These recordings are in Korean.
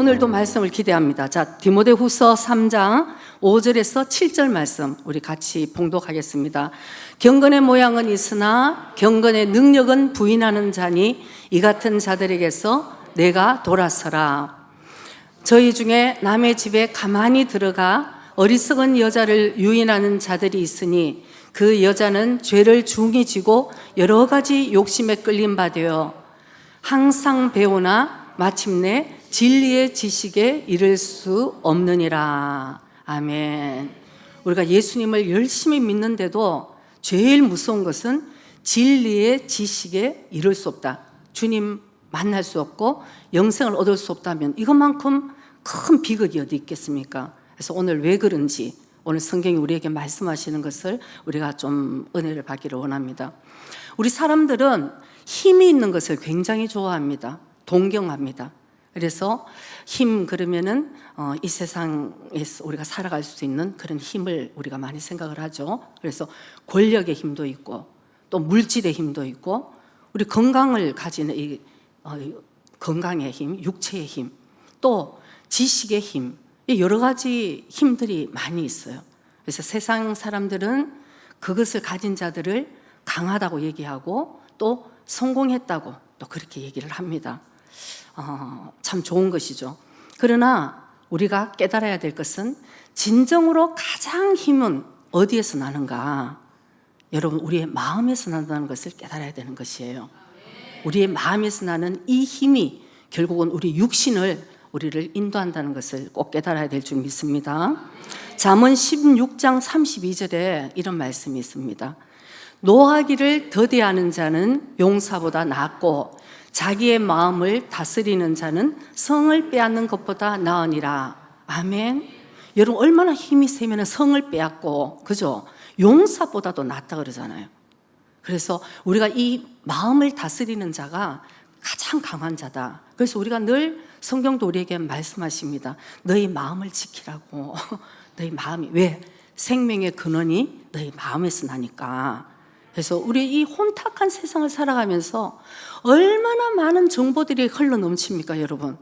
오늘도 말씀을 기대합니다. 자, 디모데후서 3장 5절에서 7절 말씀 우리 같이 봉독하겠습니다. 경건의 모양은 있으나 경건의 능력은 부인하는 자니 이 같은 자들에게서 내가 돌아서라. 저희 중에 남의 집에 가만히 들어가 어리석은 여자를 유인하는 자들이 있으니 그 여자는 죄를 중히 지고 여러 가지 욕심에 끌린 바 되어 항상 배우나 마침내 진리의 지식에 이를 수 없느니라. 아멘. 우리가 예수님을 열심히 믿는데도 제일 무서운 것은 진리의 지식에 이를 수 없다. 주님 만날 수 없고 영생을 얻을 수 없다면 이것만큼 큰 비극이 어디 있겠습니까? 그래서 오늘 왜 그런지 오늘 성경이 우리에게 말씀하시는 것을 우리가 좀 은혜를 받기를 원합니다. 우리 사람들은 힘이 있는 것을 굉장히 좋아합니다. 동경합니다. 그래서 힘 그러면은 이 세상에서 우리가 살아갈 수 있는 그런 힘을 우리가 많이 생각을 하죠. 그래서 권력의 힘도 있고 또 물질의 힘도 있고 우리 건강을 가지는 이 건강의 힘, 육체의 힘, 또 지식의 힘, 여러 가지 힘들이 많이 있어요. 그래서 세상 사람들은 그것을 가진 자들을 강하다고 얘기하고 또 성공했다고 또 그렇게 얘기를 합니다. 참 좋은 것이죠. 그러나 우리가 깨달아야 될 것은 진정으로 가장 힘은 어디에서 나는가? 여러분, 우리의 마음에서 난다는 것을 깨달아야 되는 것이에요. 우리의 마음에서 나는 이 힘이 결국은 우리 육신을 우리를 인도한다는 것을 꼭 깨달아야 될 줄 믿습니다. 잠언 16장 32절에 이런 말씀이 있습니다. 노하기를 더디하는 자는 용사보다 낫고 자기의 마음을 다스리는 자는 성을 빼앗는 것보다 나으니라. 아멘. 여러분, 얼마나 힘이 세면 성을 빼앗고, 그죠? 용사보다도 낫다 그러잖아요. 그래서 우리가 이 마음을 다스리는 자가 가장 강한 자다. 그래서 우리가 늘 성경도 우리에게 말씀하십니다. 너희 마음을 지키라고. 너희 마음이 왜? 생명의 근원이 너희 마음에서 나니까. 그래서 우리 이 혼탁한 세상을 살아가면서 얼마나 많은 정보들이 흘러 넘칩니까, 여러분?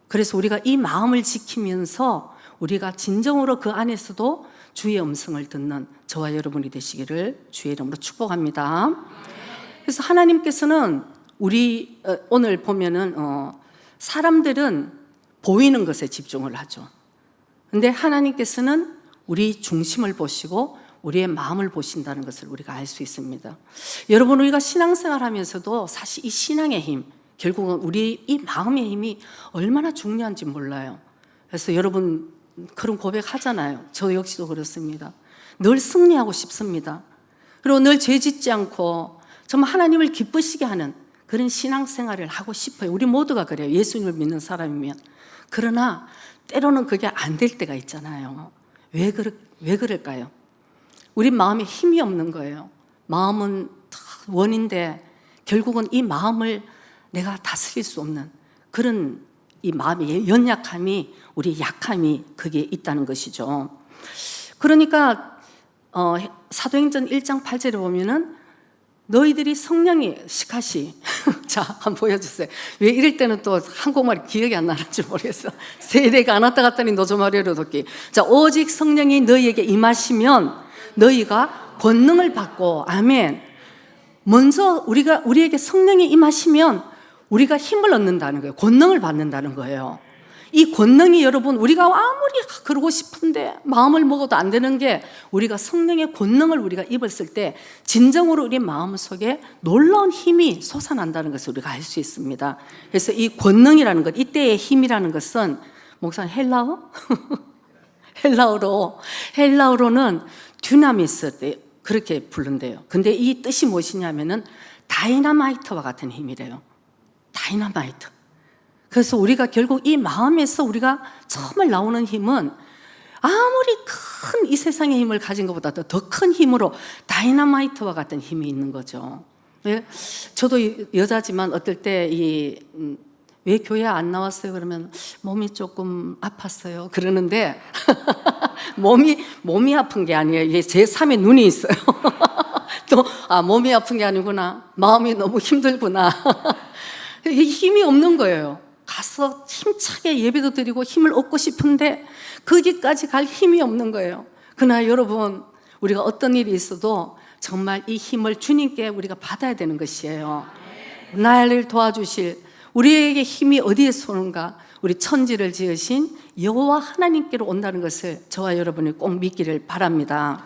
그래서 우리가 이 마음을 지키면서 우리가 진정으로 그 안에서도 주의 음성을 듣는 저와 여러분이 되시기를 주의 이름으로 축복합니다. 그래서 하나님께서는 우리 오늘 보면은 사람들은 보이는 것에 집중을 하죠. 근데 하나님께서는 우리 중심을 보시고 우리의 마음을 보신다는 것을 우리가 알 수 있습니다. 여러분, 우리가 신앙생활 하면서도 사실 이 신앙의 힘, 결국은 우리 이 마음의 힘이 얼마나 중요한지 몰라요. 그래서 여러분 그런 고백 하잖아요. 저 역시도 그렇습니다. 늘 승리하고 싶습니다. 그리고 늘 죄 짓지 않고 정말 하나님을 기쁘시게 하는 그런 신앙생활을 하고 싶어요. 우리 모두가 그래요. 예수님을 믿는 사람이면. 그러나 때로는 그게 안 될 때가 있잖아요. 왜 그럴까요? 우리 마음에 힘이 없는 거예요. 마음은 원인데 결국은 이 마음을 내가 다스릴 수 없는 그런 이 마음의 연약함이, 우리 약함이 그게 있다는 것이죠. 그러니까 사도행전 1장 8절에 보면은 너희들이 성령이 시카시 자, 한번 보여주세요. 왜 이럴 때는 또 한국말이 기억이 안 나는지 모르겠어. 세례가 안 왔다 갔다니 노조마리로 듣기. 자, 오직 성령이 너희에게 임하시면 너희가 권능을 받고, 아멘. 먼저 우리에게 성령이 임하시면 우리가 힘을 얻는다는 거예요. 권능을 받는다는 거예요. 이 권능이 여러분, 우리가 아무리 그러고 싶은데 마음을 먹어도 안 되는 게, 우리가 성령의 권능을 우리가 입었을 때 진정으로 우리 마음 속에 놀라운 힘이 솟아난다는 것을 우리가 알 수 있습니다. 그래서 이 권능이라는 것, 이때의 힘이라는 것은 목사님 헬라어? 헬라어로는 듀나미스 그렇게 부른대요. 근데 이 뜻이 무엇이냐면은 다이너마이트와 같은 힘이래요. 다이너마이트. 그래서 우리가 결국 이 마음에서 우리가 정말 나오는 힘은 아무리 큰 이 세상의 힘을 가진 것보다 더 큰 힘으로 다이너마이트와 같은 힘이 있는 거죠. 네? 저도 여자지만 어떨 때 왜 교회 안 나왔어요? 그러면 몸이 조금 아팠어요. 그러는데 몸이 아픈 게 아니에요. 제 3의 눈이 있어요. 또 몸이 아픈 게 아니구나. 마음이 너무 힘들구나. 힘이 없는 거예요. 가서 힘차게 예배도 드리고 힘을 얻고 싶은데 거기까지 갈 힘이 없는 거예요. 그러나 여러분, 우리가 어떤 일이 있어도 정말 이 힘을 주님께 우리가 받아야 되는 것이에요. 나를 도와주실, 우리에게 힘이 어디에서 오는가? 우리 천지를 지으신 여호와 하나님께로 온다는 것을 저와 여러분이 꼭 믿기를 바랍니다.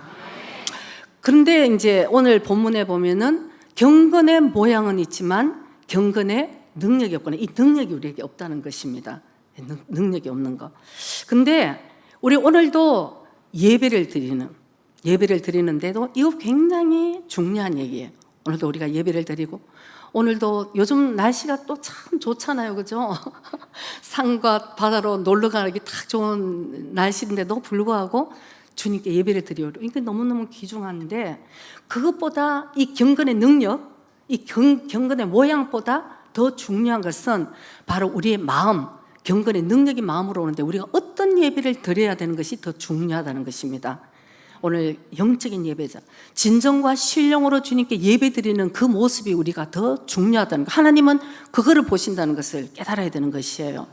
그런데 이제 오늘 본문에 보면은 경건의 모양은 있지만 경건의 능력이 없거나, 이 능력이 우리에게 없다는 것입니다. 능력이 없는 거. 근데 우리 오늘도 예배를 드리는데도 이거 굉장히 중요한 얘기예요. 오늘도 우리가 예배를 드리고, 오늘도 요즘 날씨가 또 참 좋잖아요, 그죠? 산과 바다로 놀러 가기 딱 좋은 날씨인데도 불구하고 주님께 예배를 드려요. 이게 너무너무 귀중한데, 그것보다 이 경건의 능력, 이 경건의 모양보다 더 중요한 것은 바로 우리의 마음, 경건의 능력이 마음으로 오는데 우리가 어떤 예배를 드려야 되는 것이 더 중요하다는 것입니다. 오늘 영적인 예배자, 진정과 신령으로 주님께 예배 드리는 그 모습이 우리가 더 중요하다는 것, 하나님은 그거를 보신다는 것을 깨달아야 되는 것이에요.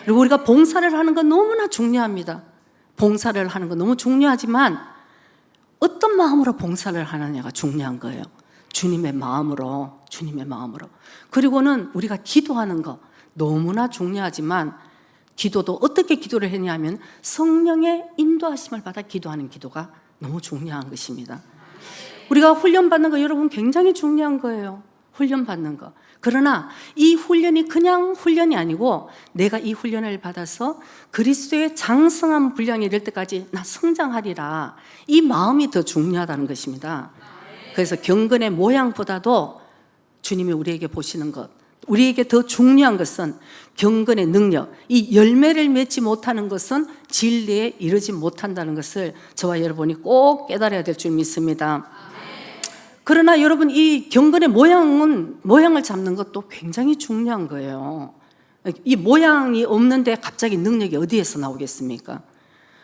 그리고 우리가 봉사를 하는 건 너무나 중요합니다. 봉사를 하는 건 너무 중요하지만 어떤 마음으로 봉사를 하느냐가 중요한 거예요. 주님의 마음으로. 그리고는 우리가 기도하는 거 너무나 중요하지만, 기도도 어떻게 기도를 했냐면 성령의 인도하심을 받아 기도하는 기도가 너무 중요한 것입니다. 우리가 훈련받는 거 여러분 굉장히 중요한 거예요. 훈련받는 거. 그러나 이 훈련이 그냥 훈련이 아니고 내가 이 훈련을 받아서 그리스도의 장성한 분량이 될 때까지 나 성장하리라, 이 마음이 더 중요하다는 것입니다. 그래서 경건의 모양보다도 주님이 우리에게 보시는 것, 우리에게 더 중요한 것은 경건의 능력, 이 열매를 맺지 못하는 것은 진리에 이르지 못한다는 것을 저와 여러분이 꼭 깨달아야 될 줄 믿습니다. 그러나 여러분, 이 경건의 모양을 잡는 것도 굉장히 중요한 거예요. 이 모양이 없는데 갑자기 능력이 어디에서 나오겠습니까?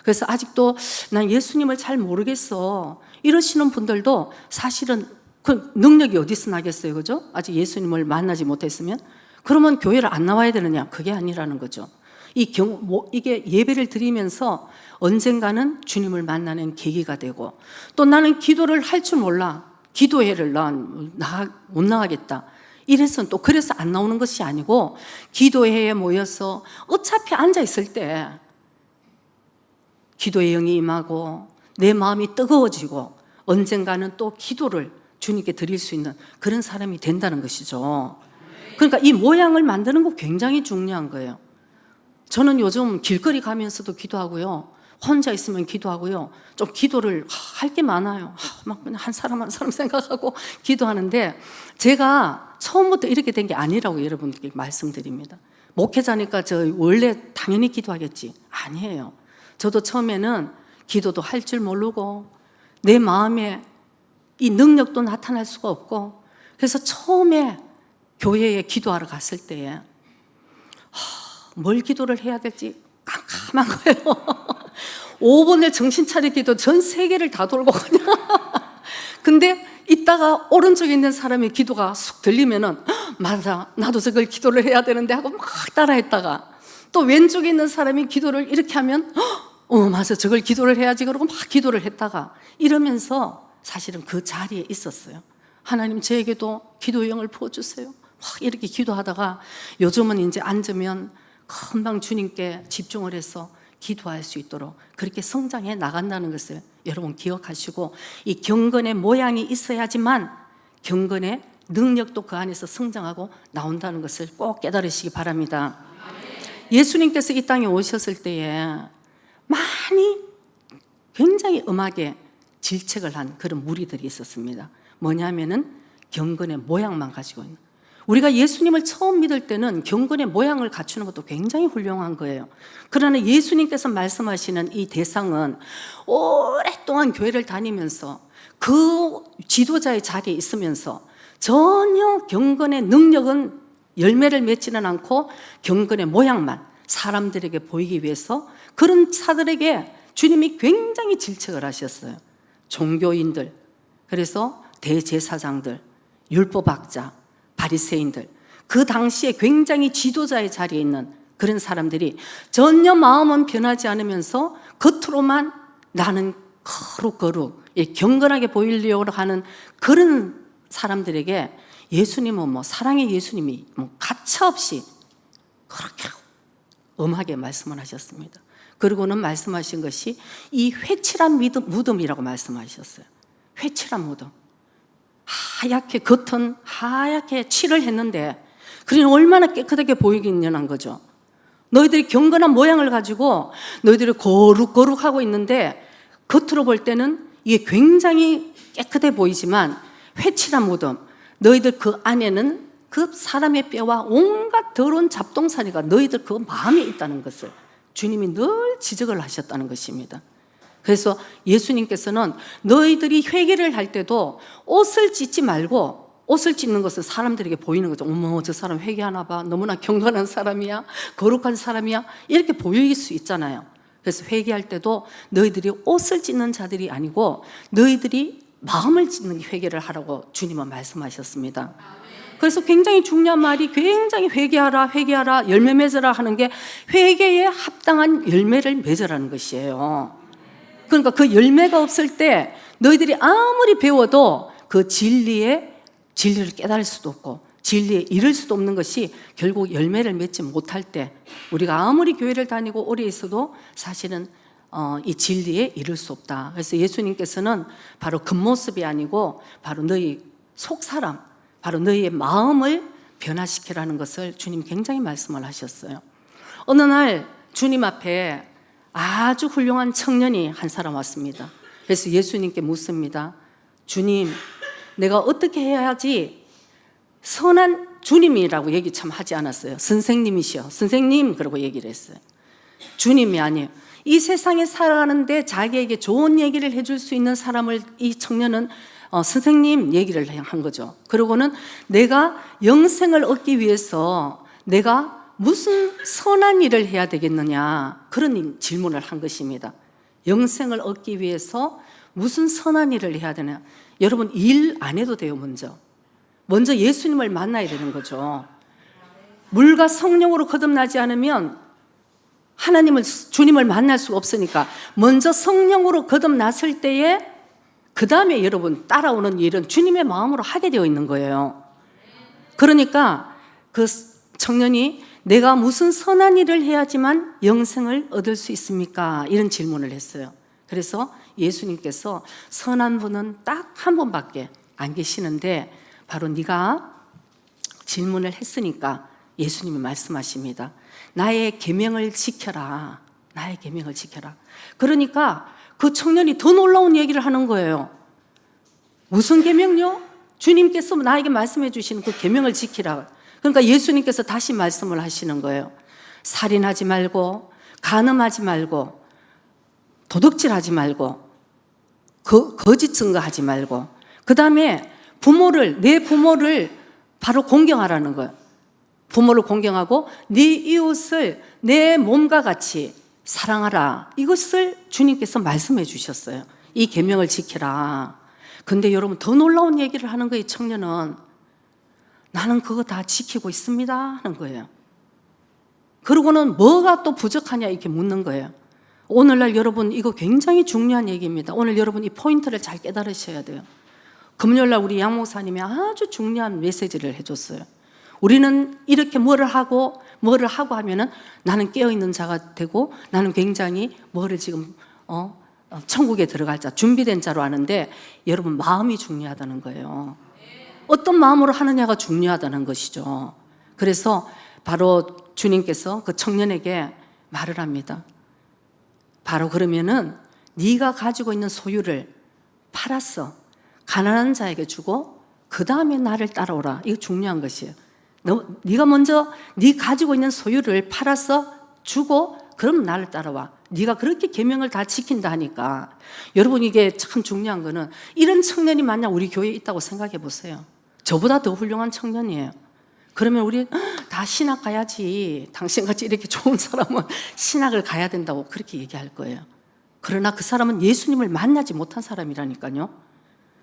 그래서 아직도 난 예수님을 잘 모르겠어 이러시는 분들도 사실은 그 능력이 어디서 나겠어요, 그죠? 아직 예수님을 만나지 못했으면. 그러면 교회를 안 나와야 되느냐? 그게 아니라는 거죠. 이게 예배를 드리면서 언젠가는 주님을 만나는 계기가 되고, 또 나는 기도를 할 줄 몰라, 기도회를 못 나가겠다 이래서 또 그래서 안 나오는 것이 아니고, 기도회에 모여서 어차피 앉아 있을 때 기도의 영이 임하고 내 마음이 뜨거워지고 언젠가는 또 기도를 주님께 드릴 수 있는 그런 사람이 된다는 것이죠. 그러니까 이 모양을 만드는 거 굉장히 중요한 거예요. 저는 요즘 길거리 가면서도 기도하고요, 혼자 있으면 기도하고요, 좀 기도를 할 게 많아요. 막 그냥 한 사람 한 사람 생각하고 기도하는데, 제가 처음부터 이렇게 된 게 아니라고 여러분께 말씀드립니다. 목회자니까 저 원래 당연히 기도하겠지, 아니에요. 저도 처음에는 기도도 할 줄 모르고 내 마음에 이 능력도 나타날 수가 없고, 그래서 처음에 교회에 기도하러 갔을 때에 뭘 기도를 해야 될지 깜깜한 거예요. 5분을 정신 차리기도 전 세계를 다 돌고 그냥. 근데 이따가 오른쪽에 있는 사람의 기도가 쑥 들리면은 맞아, 나도 저걸 기도를 해야 되는데 하고 막 따라했다가, 또 왼쪽에 있는 사람이 기도를 이렇게 하면 맞아, 저걸 기도를 해야지 그러고 막 기도를 했다가, 이러면서 사실은 그 자리에 있었어요. 하나님, 저에게도 기도의 영을 부어주세요. 막 이렇게 기도하다가 요즘은 이제 앉으면 금방 주님께 집중을 해서 기도할 수 있도록 그렇게 성장해 나간다는 것을 여러분 기억하시고, 이 경건의 모양이 있어야지만 경건의 능력도 그 안에서 성장하고 나온다는 것을 꼭 깨달으시기 바랍니다. 예수님께서 이 땅에 오셨을 때에 많이 굉장히 음악에 질책을 한 그런 무리들이 있었습니다. 뭐냐면은 경건의 모양만 가지고 있는. 우리가 예수님을 처음 믿을 때는 경건의 모양을 갖추는 것도 굉장히 훌륭한 거예요. 그러나 예수님께서 말씀하시는 이 대상은 오랫동안 교회를 다니면서 그 지도자의 자리에 있으면서 전혀 경건의 능력은 열매를 맺지는 않고 경건의 모양만 사람들에게 보이기 위해서, 그런 사들에게 주님이 굉장히 질책을 하셨어요. 종교인들, 그래서 대제사장들, 율법학자, 바리새인들, 그 당시에 굉장히 지도자의 자리에 있는 그런 사람들이 전혀 마음은 변하지 않으면서 겉으로만 나는 거룩거룩 경건하게 보이려고 하는 그런 사람들에게 예수님은 뭐 사랑의 예수님이 뭐 가차없이 그렇게 엄하게 말씀을 하셨습니다. 그리고는 말씀하신 것이 이 회칠한 무덤이라고 말씀하셨어요. 회칠한 무덤. 하얗게 겉은 하얗게 칠을 했는데 그러니 얼마나 깨끗하게 보이겠냐는 거죠. 너희들이 경건한 모양을 가지고 너희들이 거룩거룩하고 있는데 겉으로 볼 때는 이게 굉장히 깨끗해 보이지만 회칠한 무덤, 너희들 그 안에는 그 사람의 뼈와 온갖 더러운 잡동사니가 너희들 그 마음에 있다는 것을 주님이 늘 지적을 하셨다는 것입니다. 그래서 예수님께서는 너희들이 회개를 할 때도 옷을 찢지 말고, 옷을 찢는 것은 사람들에게 보이는 거죠. 어머, 저 사람 회개하나 봐, 너무나 경건한 사람이야, 거룩한 사람이야, 이렇게 보일 수 있잖아요. 그래서 회개할 때도 너희들이 옷을 찢는 자들이 아니고 너희들이 마음을 찢는 회개를 하라고 주님은 말씀하셨습니다. 그래서 굉장히 중요한 말이, 굉장히 회개하라, 회개하라, 열매 맺으라 하는 게 회개에 합당한 열매를 맺으라는 것이에요. 그러니까 그 열매가 없을 때 너희들이 아무리 배워도 그 진리를 깨달을 수도 없고 진리에 이를 수도 없는 것이 결국 열매를 맺지 못할 때, 우리가 아무리 교회를 다니고 오래 있어도 사실은 이 진리에 이를 수 없다. 그래서 예수님께서는 바로 겉모습이 아니고 바로 너희 속사람, 바로 너희의 마음을 변화시키라는 것을 주님 굉장히 말씀을 하셨어요. 어느 날 주님 앞에 아주 훌륭한 청년이 한 사람 왔습니다. 그래서 예수님께 묻습니다. 주님, 내가 어떻게 해야지 선한, 주님이라고 얘기 참 하지 않았어요. 선생님이시여, 선생님, 그러고 얘기를 했어요. 주님이 아니에요. 이 세상에 살아가는데 자기에게 좋은 얘기를 해줄 수 있는 사람을 이 청년은 선생님 얘기를 한 거죠. 그러고는 내가 영생을 얻기 위해서 내가 무슨 선한 일을 해야 되겠느냐, 그런 질문을 한 것입니다. 영생을 얻기 위해서 무슨 선한 일을 해야 되냐. 여러분, 일 안 해도 돼요. 먼저 예수님을 만나야 되는 거죠. 물과 성령으로 거듭나지 않으면 주님을 만날 수가 없으니까 먼저 성령으로 거듭났을 때에 그 다음에 여러분 따라오는 일은 주님의 마음으로 하게 되어 있는 거예요. 그러니까 그 청년이 내가 무슨 선한 일을 해야지만 영생을 얻을 수 있습니까? 이런 질문을 했어요. 그래서 예수님께서 선한 분은 딱 한 분밖에 안 계시는데 바로 네가 질문을 했으니까 예수님이 말씀하십니다. 나의 계명을 지켜라. 나의 계명을 지켜라. 그러니까 그 청년이 더 놀라운 얘기를 하는 거예요. 무슨 계명요? 주님께서 나에게 말씀해 주시는 그 계명을 지키라. 그러니까 예수님께서 다시 말씀을 하시는 거예요. 살인하지 말고, 간음하지 말고, 도둑질하지 말고, 거짓 증거하지 말고, 그 다음에 내 부모를 바로 공경하라는 거예요. 부모를 공경하고 네 이웃을 내 몸과 같이 사랑하라. 이것을 주님께서 말씀해 주셨어요. 이 계명을 지키라. 근데 여러분, 더 놀라운 얘기를 하는 거예요. 청년은 나는 그거 다 지키고 있습니다 하는 거예요. 그러고는 뭐가 또 부족하냐 이렇게 묻는 거예요. 오늘날 여러분, 이거 굉장히 중요한 얘기입니다. 오늘 여러분 이 포인트를 잘 깨달으셔야 돼요. 금요일날 우리 양 목사님이 아주 중요한 메시지를 해줬어요. 우리는 이렇게 뭐를 하고 하면은 나는 깨어있는 자가 되고 나는 굉장히 뭐를 지금 천국에 들어갈 자, 준비된 자로 아는데, 여러분 마음이 중요하다는 거예요. 어떤 마음으로 하느냐가 중요하다는 것이죠. 그래서 바로 주님께서 그 청년에게 말을 합니다. 바로 그러면은 네가 가지고 있는 소유를 팔았어. 가난한 자에게 주고 그 다음에 나를 따라오라. 이거 중요한 것이에요. 네가 먼저 네 가지고 있는 소유를 팔아서 주고 그럼 나를 따라와. 네가 그렇게 계명을 다 지킨다 하니까. 여러분, 이게 참 중요한 거는 이런 청년이 만약 우리 교회에 있다고 생각해 보세요. 저보다 더 훌륭한 청년이에요. 그러면 우리 다 신학 가야지, 당신같이 이렇게 좋은 사람은 신학을 가야 된다고 그렇게 얘기할 거예요. 그러나 그 사람은 예수님을 만나지 못한 사람이라니까요.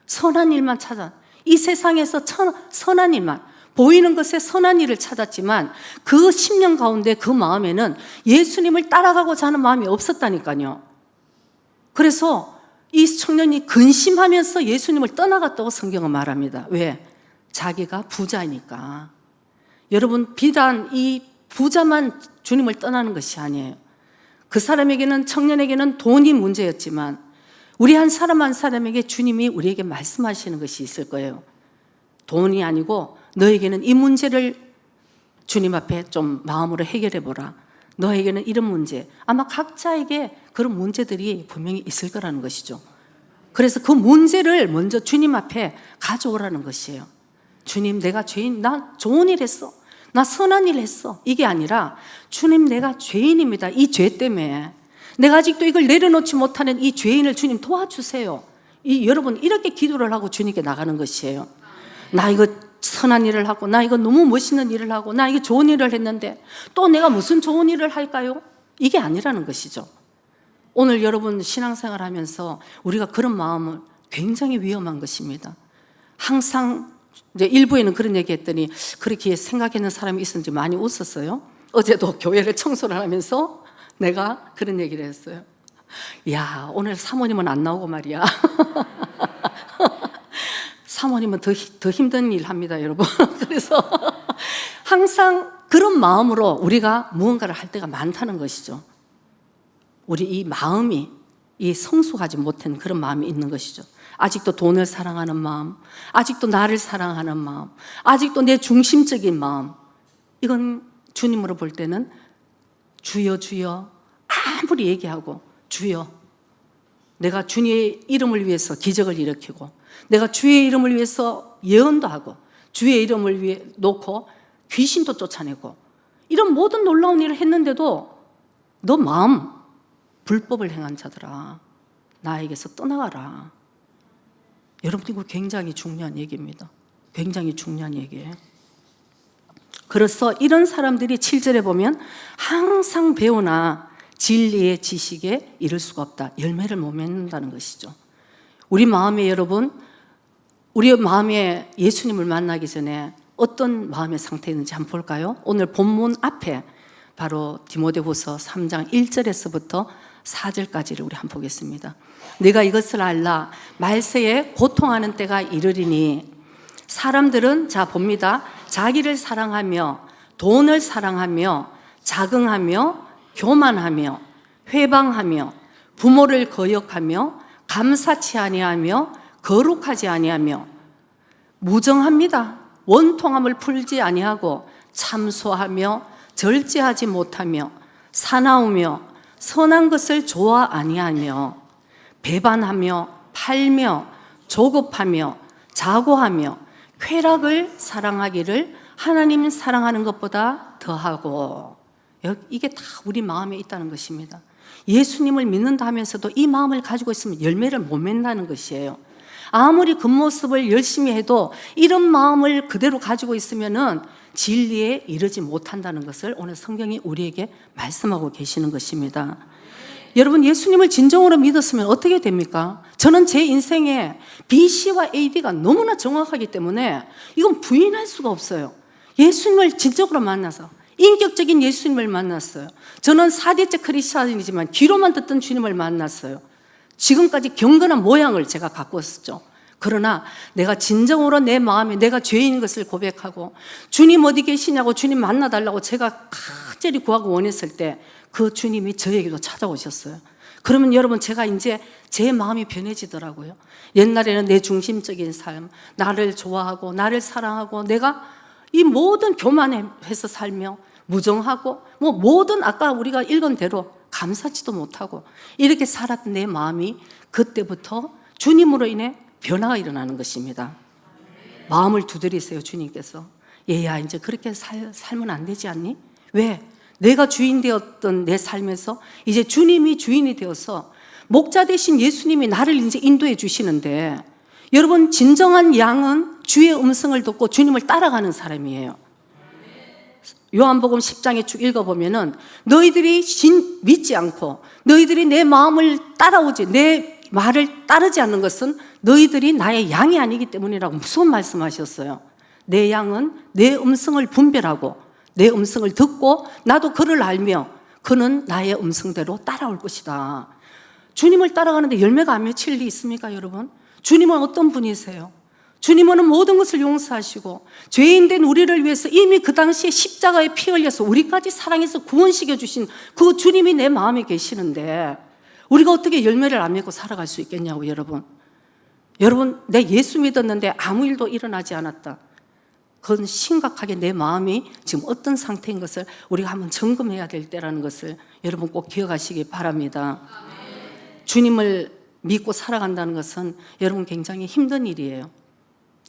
선한 일만 찾아, 이 세상에서 선한 일만, 보이는 것에 선한 일을 찾았지만 그 10년 가운데 그 마음에는 예수님을 따라가고자 하는 마음이 없었다니까요. 그래서 이 청년이 근심하면서 예수님을 떠나갔다고 성경은 말합니다. 왜? 자기가 부자니까. 여러분, 비단 이 부자만 주님을 떠나는 것이 아니에요. 그 사람에게는, 청년에게는 돈이 문제였지만 우리 한 사람 한 사람에게 주님이 우리에게 말씀하시는 것이 있을 거예요. 돈이 아니고 너에게는 이 문제를 주님 앞에 좀 마음으로 해결해 보라. 너에게는 이런 문제, 아마 각자에게 그런 문제들이 분명히 있을 거라는 것이죠. 그래서 그 문제를 먼저 주님 앞에 가져오라는 것이에요. 주님, 내가 죄인, 나 좋은 일 했어, 나 선한 일 했어, 이게 아니라 주님, 내가 죄인입니다. 이 죄 때문에 내가 아직도 이걸 내려놓지 못하는 이 죄인을 주님 도와주세요. 여러분, 이렇게 기도를 하고 주님께 나가는 것이에요. 나 이거 선한 일을 하고, 나 이거 너무 멋있는 일을 하고, 나 이거 좋은 일을 했는데 또 내가 무슨 좋은 일을 할까요? 이게 아니라는 것이죠. 오늘 여러분 신앙생활 하면서 우리가 그런 마음은 굉장히 위험한 것입니다. 항상 이제 일부에는 그런 얘기 했더니 그렇게 생각했는 사람이 있었는지 많이 웃었어요. 어제도 교회를 청소를 하면서 내가 그런 얘기를 했어요. 야, 오늘 사모님은 안 나오고 말이야. 사모님은 더 힘든 일 합니다, 여러분. 그래서 항상 그런 마음으로 우리가 무언가를 할 때가 많다는 것이죠. 우리 이 마음이 이 성숙하지 못한 그런 마음이 있는 것이죠. 아직도 돈을 사랑하는 마음, 아직도 나를 사랑하는 마음, 아직도 내 중심적인 마음, 이건 주님으로 볼 때는 주여 주여 아무리 얘기하고 주여, 내가 주님의 이름을 위해서 기적을 일으키고 내가 주의 이름을 위해서 예언도 하고 주의 이름을 위해 놓고 귀신도 쫓아내고 이런 모든 놀라운 일을 했는데도 너 마음 불법을 행한 자들아, 나에게서 떠나가라. 여러분, 이거 굉장히 중요한 얘기입니다. 굉장히 중요한 얘기예요. 그래서 이런 사람들이 7절에 보면 항상 배우나 진리의 지식에 이를 수가 없다. 열매를 못 맺는다는 것이죠. 우리 마음에, 여러분, 우리 마음에 예수님을 만나기 전에 어떤 마음의 상태였는지 한번 볼까요? 오늘 본문 앞에 바로 디모데후서 3장 1절에서부터 4절까지를 우리 한번 보겠습니다. 내가 이것을 알라, 말세에 고통하는 때가 이르리니 사람들은, 자 봅니다, 자기를 사랑하며 돈을 사랑하며 자긍하며 교만하며 회방하며 부모를 거역하며 감사치 아니하며 거룩하지 아니하며 무정합니다. 원통함을 풀지 아니하고 참소하며 절제하지 못하며 사나우며 선한 것을 좋아 아니하며 배반하며 팔며 조급하며 자고하며 쾌락을 사랑하기를 하나님 사랑하는 것보다 더하고. 이게 다 우리 마음에 있다는 것입니다. 예수님을 믿는다 하면서도 이 마음을 가지고 있으면 열매를 못 맺는다는 것이에요. 아무리 겉모습을 열심히 해도 이런 마음을 그대로 가지고 있으면은 진리에 이르지 못한다는 것을 오늘 성경이 우리에게 말씀하고 계시는 것입니다. 여러분, 예수님을 진정으로 믿었으면 어떻게 됩니까? 저는 제 인생에 BC와 AD가 너무나 정확하기 때문에 이건 부인할 수가 없어요. 예수님을 진정으로 만나서 인격적인 예수님을 만났어요. 저는 4대째 크리스찬이지만 귀로만 듣던 주님을 만났어요. 지금까지 경건한 모양을 제가 갖고 있었죠. 그러나 내가 진정으로 내 마음에 내가 죄인인 것을 고백하고 주님 어디 계시냐고 주님 만나달라고 제가 간절히 구하고 원했을 때 그 주님이 저에게도 찾아오셨어요. 그러면 여러분, 제가 이제 제 마음이 변해지더라고요. 옛날에는 내 중심적인 삶, 나를 좋아하고 나를 사랑하고 내가 이 모든 교만해서 살며 무정하고 뭐 모든 아까 우리가 읽은 대로 감사치도 못하고 이렇게 살았던 내 마음이 그때부터 주님으로 인해 변화가 일어나는 것입니다. 마음을 두드리세요. 주님께서 얘야, 이제 그렇게 살면 안 되지 않니? 왜? 내가 주인 되었던 내 삶에서 이제 주님이 주인이 되어서 목자 되신 예수님이 나를 이제 인도해 주시는데, 여러분, 진정한 양은 주의 음성을 듣고 주님을 따라가는 사람이에요. 요한복음 10장에 쭉 읽어보면은 너희들이 믿지 않고 너희들이 내 마음을 따라오지, 내 말을 따르지 않는 것은 너희들이 나의 양이 아니기 때문이라고 무서운 말씀하셨어요. 내 양은 내 음성을 분별하고 내 음성을 듣고 나도 그를 알며 그는 나의 음성대로 따라올 것이다. 주님을 따라가는데 열매가 안 맺힐 리 있습니까, 여러분? 주님은 어떤 분이세요? 주님은 모든 것을 용서하시고 죄인된 우리를 위해서 이미 그 당시에 십자가에 피 흘려서 우리까지 사랑해서 구원시켜 주신 그 주님이 내 마음에 계시는데 우리가 어떻게 열매를 안 맺고 살아갈 수 있겠냐고. 여러분, 내 예수 믿었는데 아무 일도 일어나지 않았다. 그건 심각하게 내 마음이 지금 어떤 상태인 것을 우리가 한번 점검해야 될 때라는 것을 여러분 꼭 기억하시기 바랍니다. 주님을 믿고 살아간다는 것은 여러분 굉장히 힘든 일이에요.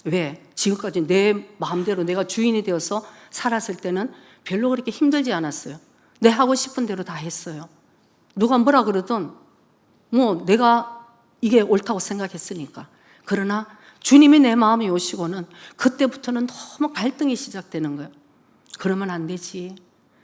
왜? 지금까지 내 마음대로 내가 주인이 되어서 살았을 때는 별로 그렇게 힘들지 않았어요. 내 하고 싶은 대로 다 했어요. 누가 뭐라 그러든 내가 이게 옳다고 생각했으니까. 그러나 주님이 내 마음에 오시고는 그때부터는 너무 갈등이 시작되는 거예요. 그러면 안 되지.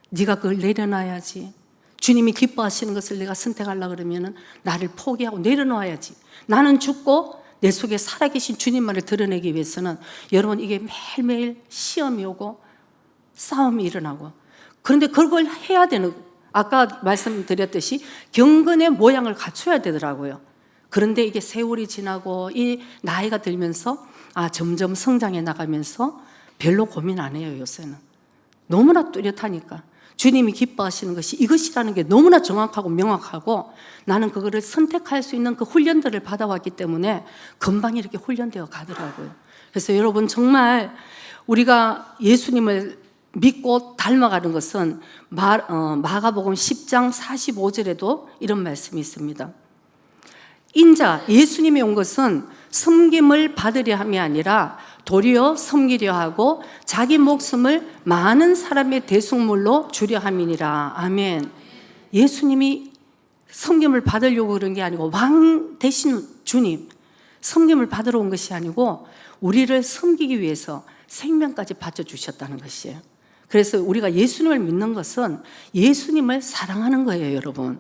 네가 그걸 내려놔야지. 주님이 기뻐하시는 것을 내가 선택하려고 그러면 나를 포기하고 내려놓아야지. 나는 죽고 내 속에 살아계신 주님만을 드러내기 위해서는 여러분 이게 매일매일 시험이 오고 싸움이 일어나고, 그런데 그걸 해야 되는, 아까 말씀드렸듯이 경건의 모양을 갖춰야 되더라고요. 그런데 이게 세월이 지나고 이 나이가 들면서 점점 성장해 나가면서 별로 고민 안 해요. 요새는 너무나 뚜렷하니까 주님이 기뻐하시는 것이 이것이라는 게 너무나 정확하고 명확하고 나는 그거를 선택할 수 있는 그 훈련들을 받아왔기 때문에 금방 이렇게 훈련되어 가더라고요. 그래서 여러분 정말 우리가 예수님을 믿고 닮아가는 것은 마가복음 10장 45절에도 이런 말씀이 있습니다. 인자 예수님이 온 것은 섬김을 받으려 함이 아니라 도리어 섬기려 하고 자기 목숨을 많은 사람의 대속물로 주려 함이니라. 아멘. 예수님이 섬김을 받으려고 그런 게 아니고 왕 대신 주님 섬김을 받으러 온 것이 아니고 우리를 섬기기 위해서 생명까지 바쳐주셨다는 것이에요. 그래서 우리가 예수님을 믿는 것은 예수님을 사랑하는 거예요. 여러분,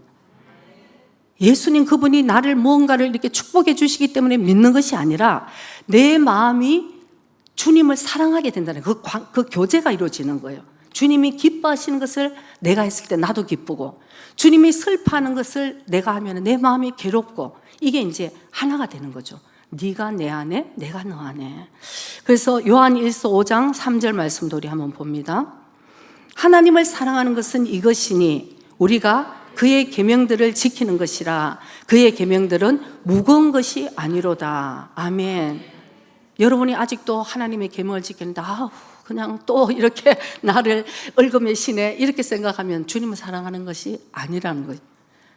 예수님 그분이 나를 무언가를 이렇게 축복해 주시기 때문에 믿는 것이 아니라 내 마음이 주님을 사랑하게 된다는 그 교제가 이루어지는 거예요. 주님이 기뻐하시는 것을 내가 했을 때 나도 기쁘고 주님이 슬퍼하는 것을 내가 하면 내 마음이 괴롭고 이게 이제 하나가 되는 거죠. 네가 내 안에 내가 너 안에. 그래서 요한 1서 5장 3절 말씀도 우리 한번 봅니다. 하나님을 사랑하는 것은 이것이니 우리가 그의 계명들을 지키는 것이라. 그의 계명들은 무거운 것이 아니로다. 아멘. 여러분이 아직도 하나님의 계명을 지키는데 그냥 또 이렇게 나를 얽어매시네 이렇게 생각하면 주님을 사랑하는 것이 아니라는 거예요.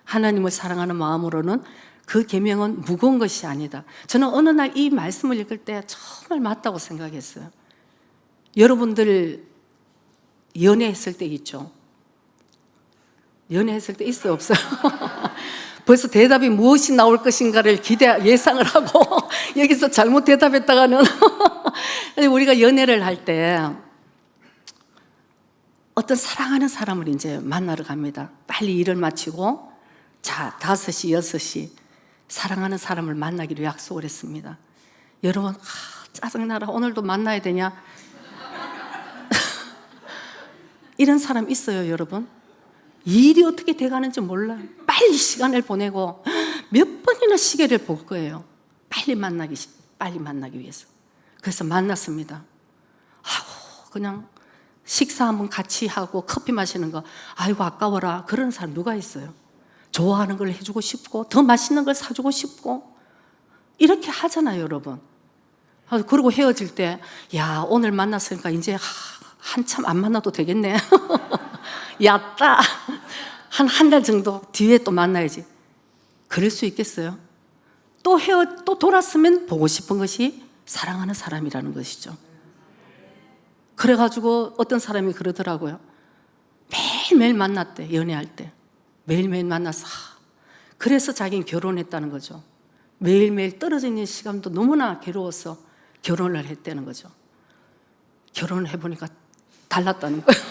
하나님을 사랑하는 마음으로는 그 계명은 무거운 것이 아니다. 저는 어느 날 이 말씀을 읽을 때 정말 맞다고 생각했어요. 여러분들 연애했을 때 있죠? 연애했을 때 있어요, 없어요? 벌써 대답이 무엇이 나올 것인가를 예상을 하고 여기서 잘못 대답했다가는 우리가 연애를 할 때 어떤 사랑하는 사람을 이제 만나러 갑니다. 빨리 일을 마치고 5시, 6시 사랑하는 사람을 만나기로 약속을 했습니다. 여러분, 짜증나라. 오늘도 만나야 되냐? 이런 사람 있어요, 여러분? 일이 어떻게 돼가는지 몰라요. 빨리 시간을 보내고 몇 번이나 시계를 볼 거예요. 빨리 만나기 위해서. 그래서 만났습니다. 그냥 식사 한번 같이 하고 커피 마시는 거 아이고 아까워라. 그런 사람 누가 있어요? 좋아하는 걸 해주고 싶고 더 맛있는 걸 사주고 싶고 이렇게 하잖아요, 여러분. 그리고 헤어질 때 오늘 만났으니까 이제 한참 안 만나도 되겠네. 야따 한 달 정도 뒤에 또 만나야지. 그럴 수 있겠어요? 또 돌았으면 보고 싶은 것이 사랑하는 사람이라는 것이죠. 그래가지고 어떤 사람이 그러더라고요. 매일매일 만났대. 연애할 때 매일매일 만나서 그래서 자기는 결혼했다는 거죠. 매일매일 떨어져 있는 시간도 너무나 괴로워서 결혼을 했다는 거죠. 결혼을 해보니까 달랐다는 거예요.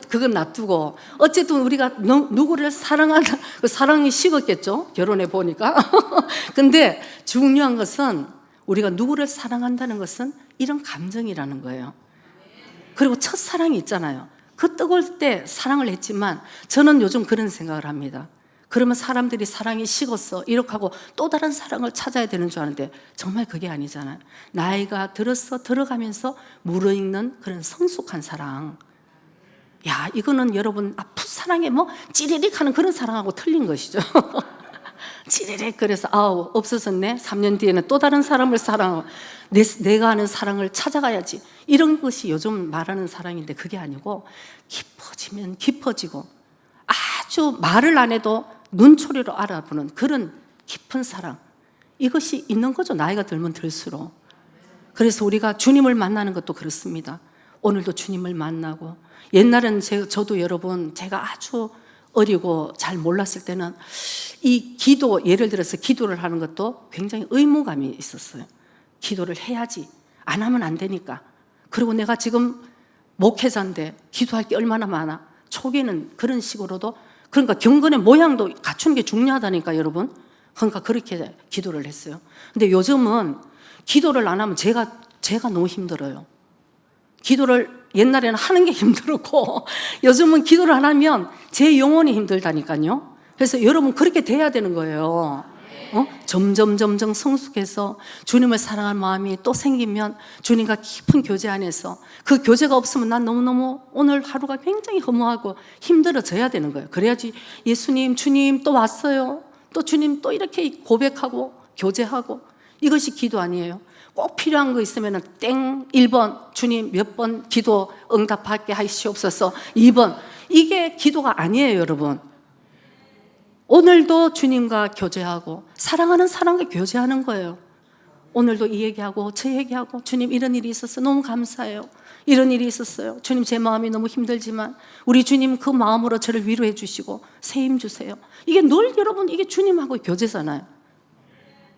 그건 놔두고 어쨌든 우리가 누구를 사랑하다, 그 사랑이 식었겠죠. 결혼해 보니까. 근데 중요한 것은 우리가 누구를 사랑한다는 것은 이런 감정이라는 거예요. 그리고 첫사랑이 있잖아요. 그 뜨거울 때 사랑을 했지만 저는 요즘 그런 생각을 합니다. 그러면 사람들이 사랑이 식었어 이렇게 하고 또 다른 사랑을 찾아야 되는 줄 아는데 정말 그게 아니잖아요. 나이가 들어가면서 무르익는 그런 성숙한 사랑. 야, 이거는 여러분 사랑에 뭐 찌리릭 하는 그런 사랑하고 틀린 것이죠. 찌리릭 그래서 아우 없어졌네. 3년 뒤에는 또 다른 사람을 사랑하고 내가 아는 사랑을 찾아가야지. 이런 것이 요즘 말하는 사랑인데 그게 아니고 깊어지면 깊어지고 아주 말을 안 해도 눈초리로 알아보는 그런 깊은 사랑. 이것이 있는 거죠. 나이가 들면 들수록. 그래서 우리가 주님을 만나는 것도 그렇습니다. 오늘도 주님을 만나고 옛날엔 저도 여러분 제가 아주 어리고 잘 몰랐을 때는 이 기도, 예를 들어서 기도를 하는 것도 굉장히 의무감이 있었어요. 기도를 해야지. 안 하면 안 되니까. 그리고 내가 지금 목회자인데 기도할 게 얼마나 많아. 초기에는 그런 식으로도 그러니까 경건의 모양도 갖추는 게 중요하다니까 여러분. 그러니까 그렇게 기도를 했어요. 근데 요즘은 기도를 안 하면 제가 너무 힘들어요. 기도를 옛날에는 하는 게 힘들었고 요즘은 기도를 안 하면 제 영혼이 힘들다니까요. 그래서 여러분 그렇게 돼야 되는 거예요. 점점 성숙해서 주님을 사랑하는 마음이 또 생기면 주님과 깊은 교제 안에서 그 교제가 없으면 난 너무너무 오늘 하루가 굉장히 허무하고 힘들어져야 되는 거예요. 그래야지 예수님, 주님 또 왔어요. 또 주님 또 이렇게 고백하고 교제하고 이것이 기도 아니에요. 꼭 필요한 거 있으면 땡 1번 주님 몇 번 기도 응답하게 하시옵소서 2번 이게 기도가 아니에요 여러분. 오늘도 주님과 교제하고 사랑하는 사람과 교제하는 거예요. 오늘도 이 얘기하고 저 얘기하고 주님 이런 일이 있었어 너무 감사해요. 이런 일이 있었어요. 주님 제 마음이 너무 힘들지만 우리 주님 그 마음으로 저를 위로해 주시고 새 힘 주세요. 이게 늘 여러분 이게 주님하고 교제잖아요.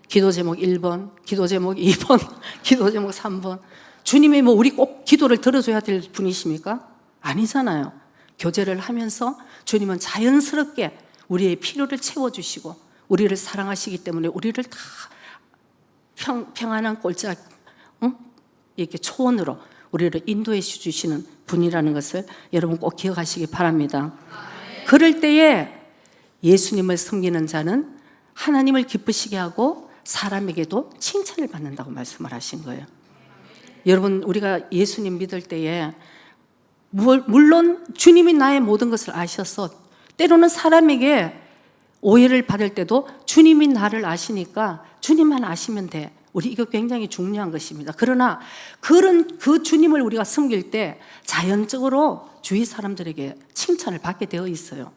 기도 제목 1번, 기도 제목 2번, 기도 제목 3번. 주님이 뭐 우리 꼭 기도를 들어줘야 될 분이십니까? 아니잖아요. 교제를 하면서 주님은 자연스럽게 우리의 필요를 채워주시고 우리를 사랑하시기 때문에 우리를 다 평안한 꼴짝 이렇게 초원으로 우리를 인도해 주시는 분이라는 것을 여러분 꼭 기억하시기 바랍니다. 그럴 때에 예수님을 섬기는 자는 하나님을 기쁘시게 하고 사람에게도 칭찬을 받는다고 말씀을 하신 거예요. 여러분 우리가 예수님 믿을 때에 물론 주님이 나의 모든 것을 아셔서 때로는 사람에게 오해를 받을 때도 주님이 나를 아시니까 주님만 아시면 돼. 우리 이거 굉장히 중요한 것입니다. 그러나 그 주님을 우리가 섬길 때 자연적으로 주위 사람들에게 칭찬을 받게 되어 있어요.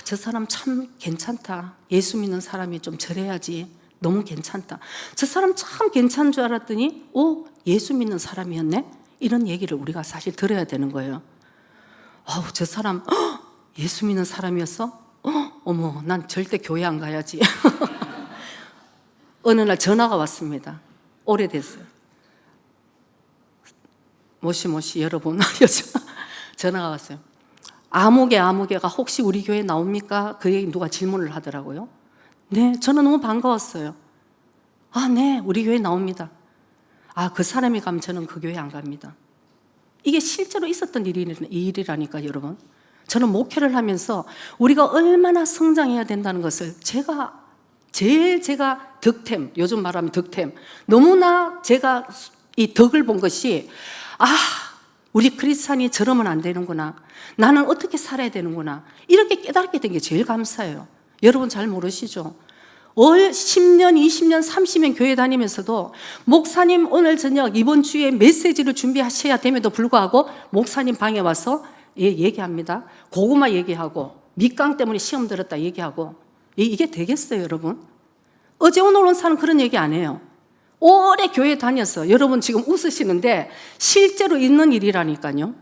저 사람 참 괜찮다. 예수 믿는 사람이 좀 저래야지. 너무 괜찮다. 저 사람 참 괜찮은 줄 알았더니 예수 믿는 사람이었네. 이런 얘기를 우리가 사실 들어야 되는 거예요. 저 사람 예수 믿는 사람이었어? 어머, 난 절대 교회 안 가야지. 어느 날 전화가 왔습니다. 오래됐어요. 모시 여러분 전화가 왔어요. 아무개가 혹시 우리 교회 나옵니까? 그 얘기 누가 질문을 하더라고요. 네, 저는 너무 반가웠어요. 네, 우리 교회 나옵니다. 그 사람이 가면 저는 그 교회 안 갑니다. 이게 실제로 있었던 일이라니까 여러분. 저는 목회를 하면서 우리가 얼마나 성장해야 된다는 것을 제가 덕템, 요즘 말하면 덕템, 너무나 제가 이 덕을 본 것이 우리 크리스찬이 저러면 안 되는구나. 나는 어떻게 살아야 되는구나. 이렇게 깨닫게 된 게 제일 감사해요. 여러분 잘 모르시죠? 10년, 20년, 30년 교회 다니면서도 목사님 오늘 저녁 이번 주에 메시지를 준비하셔야 됨에도 불구하고 목사님 방에 와서 얘기합니다. 고구마 얘기하고 밑강 때문에 시험 들었다 얘기하고 이게 되겠어요 여러분? 어제 오늘 온 사람 그런 얘기 안 해요. 오래 교회 다녔어. 여러분 지금 웃으시는데 실제로 있는 일이라니까요.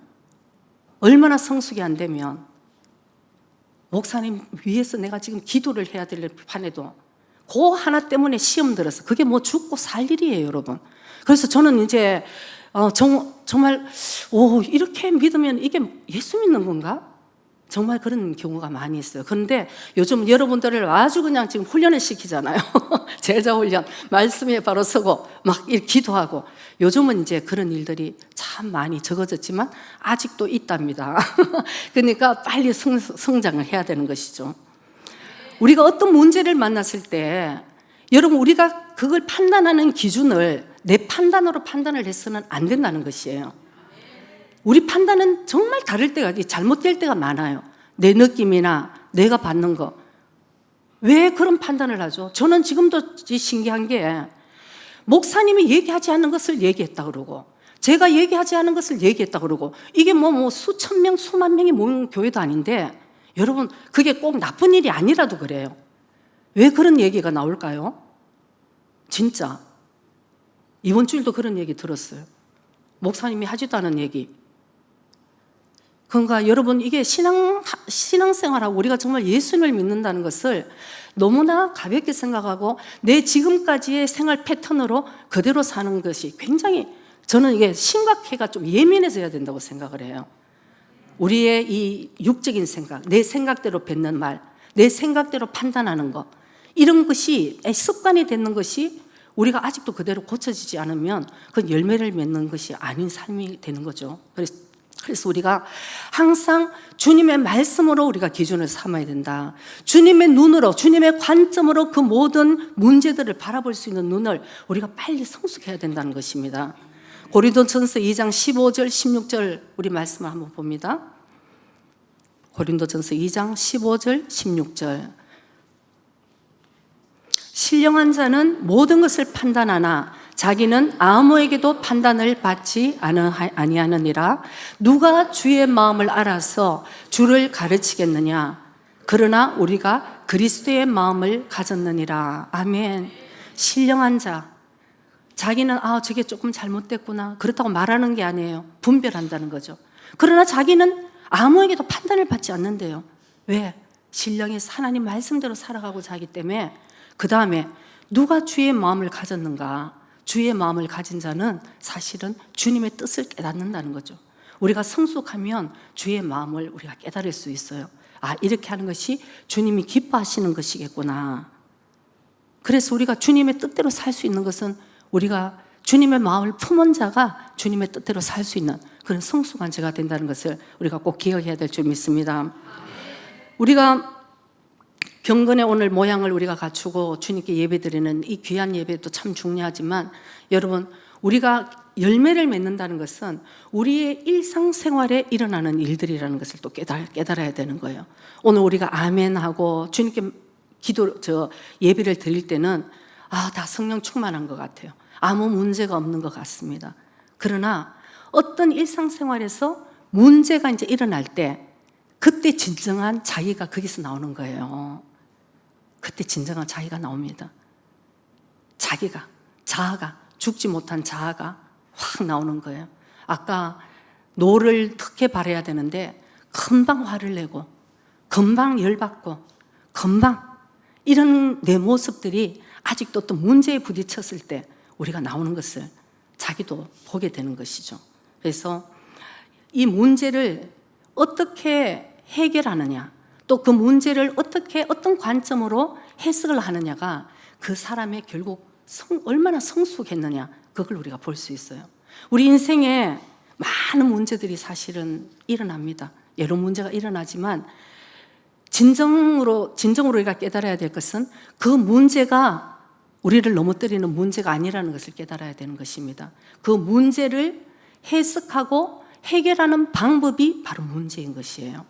얼마나 성숙이 안 되면 목사님 위해서 내가 지금 기도를 해야 될 판에도 그 하나 때문에 시험 들어서 그게 뭐 죽고 살 일이에요 여러분. 그래서 저는 이제 정말 이렇게 믿으면 이게 예수 믿는 건가? 정말 그런 경우가 많이 있어요. 그런데 요즘 여러분들을 아주 그냥 지금 훈련을 시키잖아요. 제자 훈련, 말씀에 바로 서고 막 이렇게 기도하고. 요즘은 이제 그런 일들이 참 많이 적어졌지만 아직도 있답니다. 그러니까 빨리 성장을 해야 되는 것이죠. 우리가 어떤 문제를 만났을 때 여러분, 우리가 그걸 판단하는 기준을 내 판단으로 판단을 해서는 안 된다는 것이에요. 우리 판단은 정말 다를 때가, 잘못될 때가 많아요. 내 느낌이나 내가 받는 거. 왜 그런 판단을 하죠? 저는 지금도 신기한 게, 목사님이 얘기하지 않은 것을 얘기했다 그러고, 제가 얘기하지 않은 것을 얘기했다 그러고, 이게 뭐 수천 명, 수만 명이 모인 교회도 아닌데, 여러분, 그게 꼭 나쁜 일이 아니라도 그래요. 왜 그런 얘기가 나올까요? 진짜 이번 주일도 그런 얘기 들었어요. 목사님이 하지도 않은 얘기. 그러니까 여러분, 이게 신앙생활하고 우리가 정말 예수님을 믿는다는 것을 너무나 가볍게 생각하고 내 지금까지의 생활 패턴으로 그대로 사는 것이 굉장히, 저는 이게 심각해가 좀 예민해져야 된다고 생각을 해요. 우리의 이 육적인 생각, 내 생각대로 뱉는 말, 내 생각대로 판단하는 것, 이런 것이 습관이 되는 것이 우리가 아직도 그대로 고쳐지지 않으면 그건 열매를 맺는 것이 아닌 삶이 되는 거죠. 그래서 우리가 항상 주님의 말씀으로 우리가 기준을 삼아야 된다. 주님의 눈으로, 주님의 관점으로 그 모든 문제들을 바라볼 수 있는 눈을 우리가 빨리 성숙해야 된다는 것입니다. 고린도전서 2장 15절, 16절 우리 말씀을 한번 봅니다. 고린도전서 2장 15절, 16절. 신령한 자는 모든 것을 판단하나 자기는 아무에게도 판단을 받지 아니하느니라. 누가 주의 마음을 알아서 주를 가르치겠느냐? 그러나 우리가 그리스도의 마음을 가졌느니라. 아멘. 신령한 자, 자기는 저게 조금 잘못됐구나, 그렇다고 말하는 게 아니에요. 분별한다는 거죠. 그러나 자기는 아무에게도 판단을 받지 않는데요. 왜? 신령해서 하나님 말씀대로 살아가고자 하기 때문에. 그 다음에 누가 주의 마음을 가졌는가? 주의 마음을 가진 자는 사실은 주님의 뜻을 깨닫는다는 거죠. 우리가 성숙하면 주의 마음을 우리가 깨달을 수 있어요. 이렇게 하는 것이 주님이 기뻐하시는 것이겠구나. 그래서 우리가 주님의 뜻대로 살 수 있는 것은 우리가 주님의 마음을 품은 자가 주님의 뜻대로 살 수 있는 그런 성숙한 자가 된다는 것을 우리가 꼭 기억해야 될 줄 믿습니다. 우리가 경건의 오늘 모양을 우리가 갖추고 주님께 예배드리는 이 귀한 예배도 참 중요하지만, 여러분, 우리가 열매를 맺는다는 것은 우리의 일상생활에 일어나는 일들이라는 것을 또 깨달아야 되는 거예요. 오늘 우리가 아멘하고 주님께 예배를 드릴 때는 다 성령 충만한 것 같아요. 아무 문제가 없는 것 같습니다. 그러나 어떤 일상생활에서 문제가 이제 일어날 때, 그때 진정한 자기가 거기서 나오는 거예요. 그때 진정한 자기가 나옵니다. 자아가, 죽지 못한 자아가 확 나오는 거예요. 아까 노를 떻게 바래야 되는데 금방 화를 내고 금방 열받고 금방, 이런 내 모습들이 아직도 또 문제에 부딪혔을 때 우리가 나오는 것을 자기도 보게 되는 것이죠. 그래서 이 문제를 어떻게 해결하느냐, 또 그 문제를 어떤 관점으로 해석을 하느냐가 그 사람의 결국 얼마나 성숙했느냐, 그걸 우리가 볼 수 있어요. 우리 인생에 많은 문제들이 사실은 일어납니다. 여러 문제가 일어나지만 진정으로 우리가 깨달아야 될 것은 그 문제가 우리를 넘어뜨리는 문제가 아니라는 것을 깨달아야 되는 것입니다. 그 문제를 해석하고 해결하는 방법이 바로 문제인 것이에요.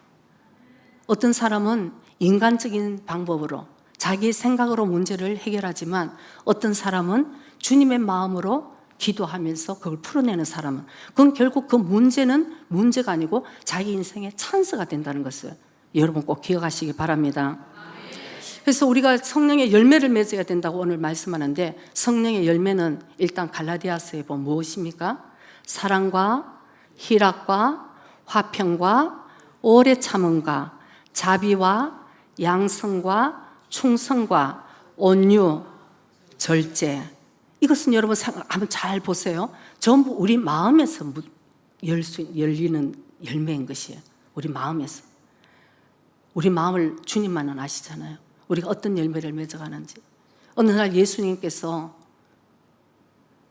어떤 사람은 인간적인 방법으로 자기 생각으로 문제를 해결하지만, 어떤 사람은 주님의 마음으로 기도하면서 그걸 풀어내는 사람은, 그건 결국 그 문제는 문제가 아니고 자기 인생의 찬스가 된다는 것을 여러분 꼭 기억하시기 바랍니다. 그래서 우리가 성령의 열매를 맺어야 된다고 오늘 말씀하는데, 성령의 열매는 일단 갈라디아서에 보면 무엇입니까? 사랑과 희락과 화평과 오래 참음과 자비와 양성과 충성과 온유, 절제. 이것은 여러분 한번 잘 보세요. 전부 우리 마음에서 열리는 열매인 것이에요. 우리 마음에서. 우리 마음을 주님만은 아시잖아요. 우리가 어떤 열매를 맺어가는지. 어느 날 예수님께서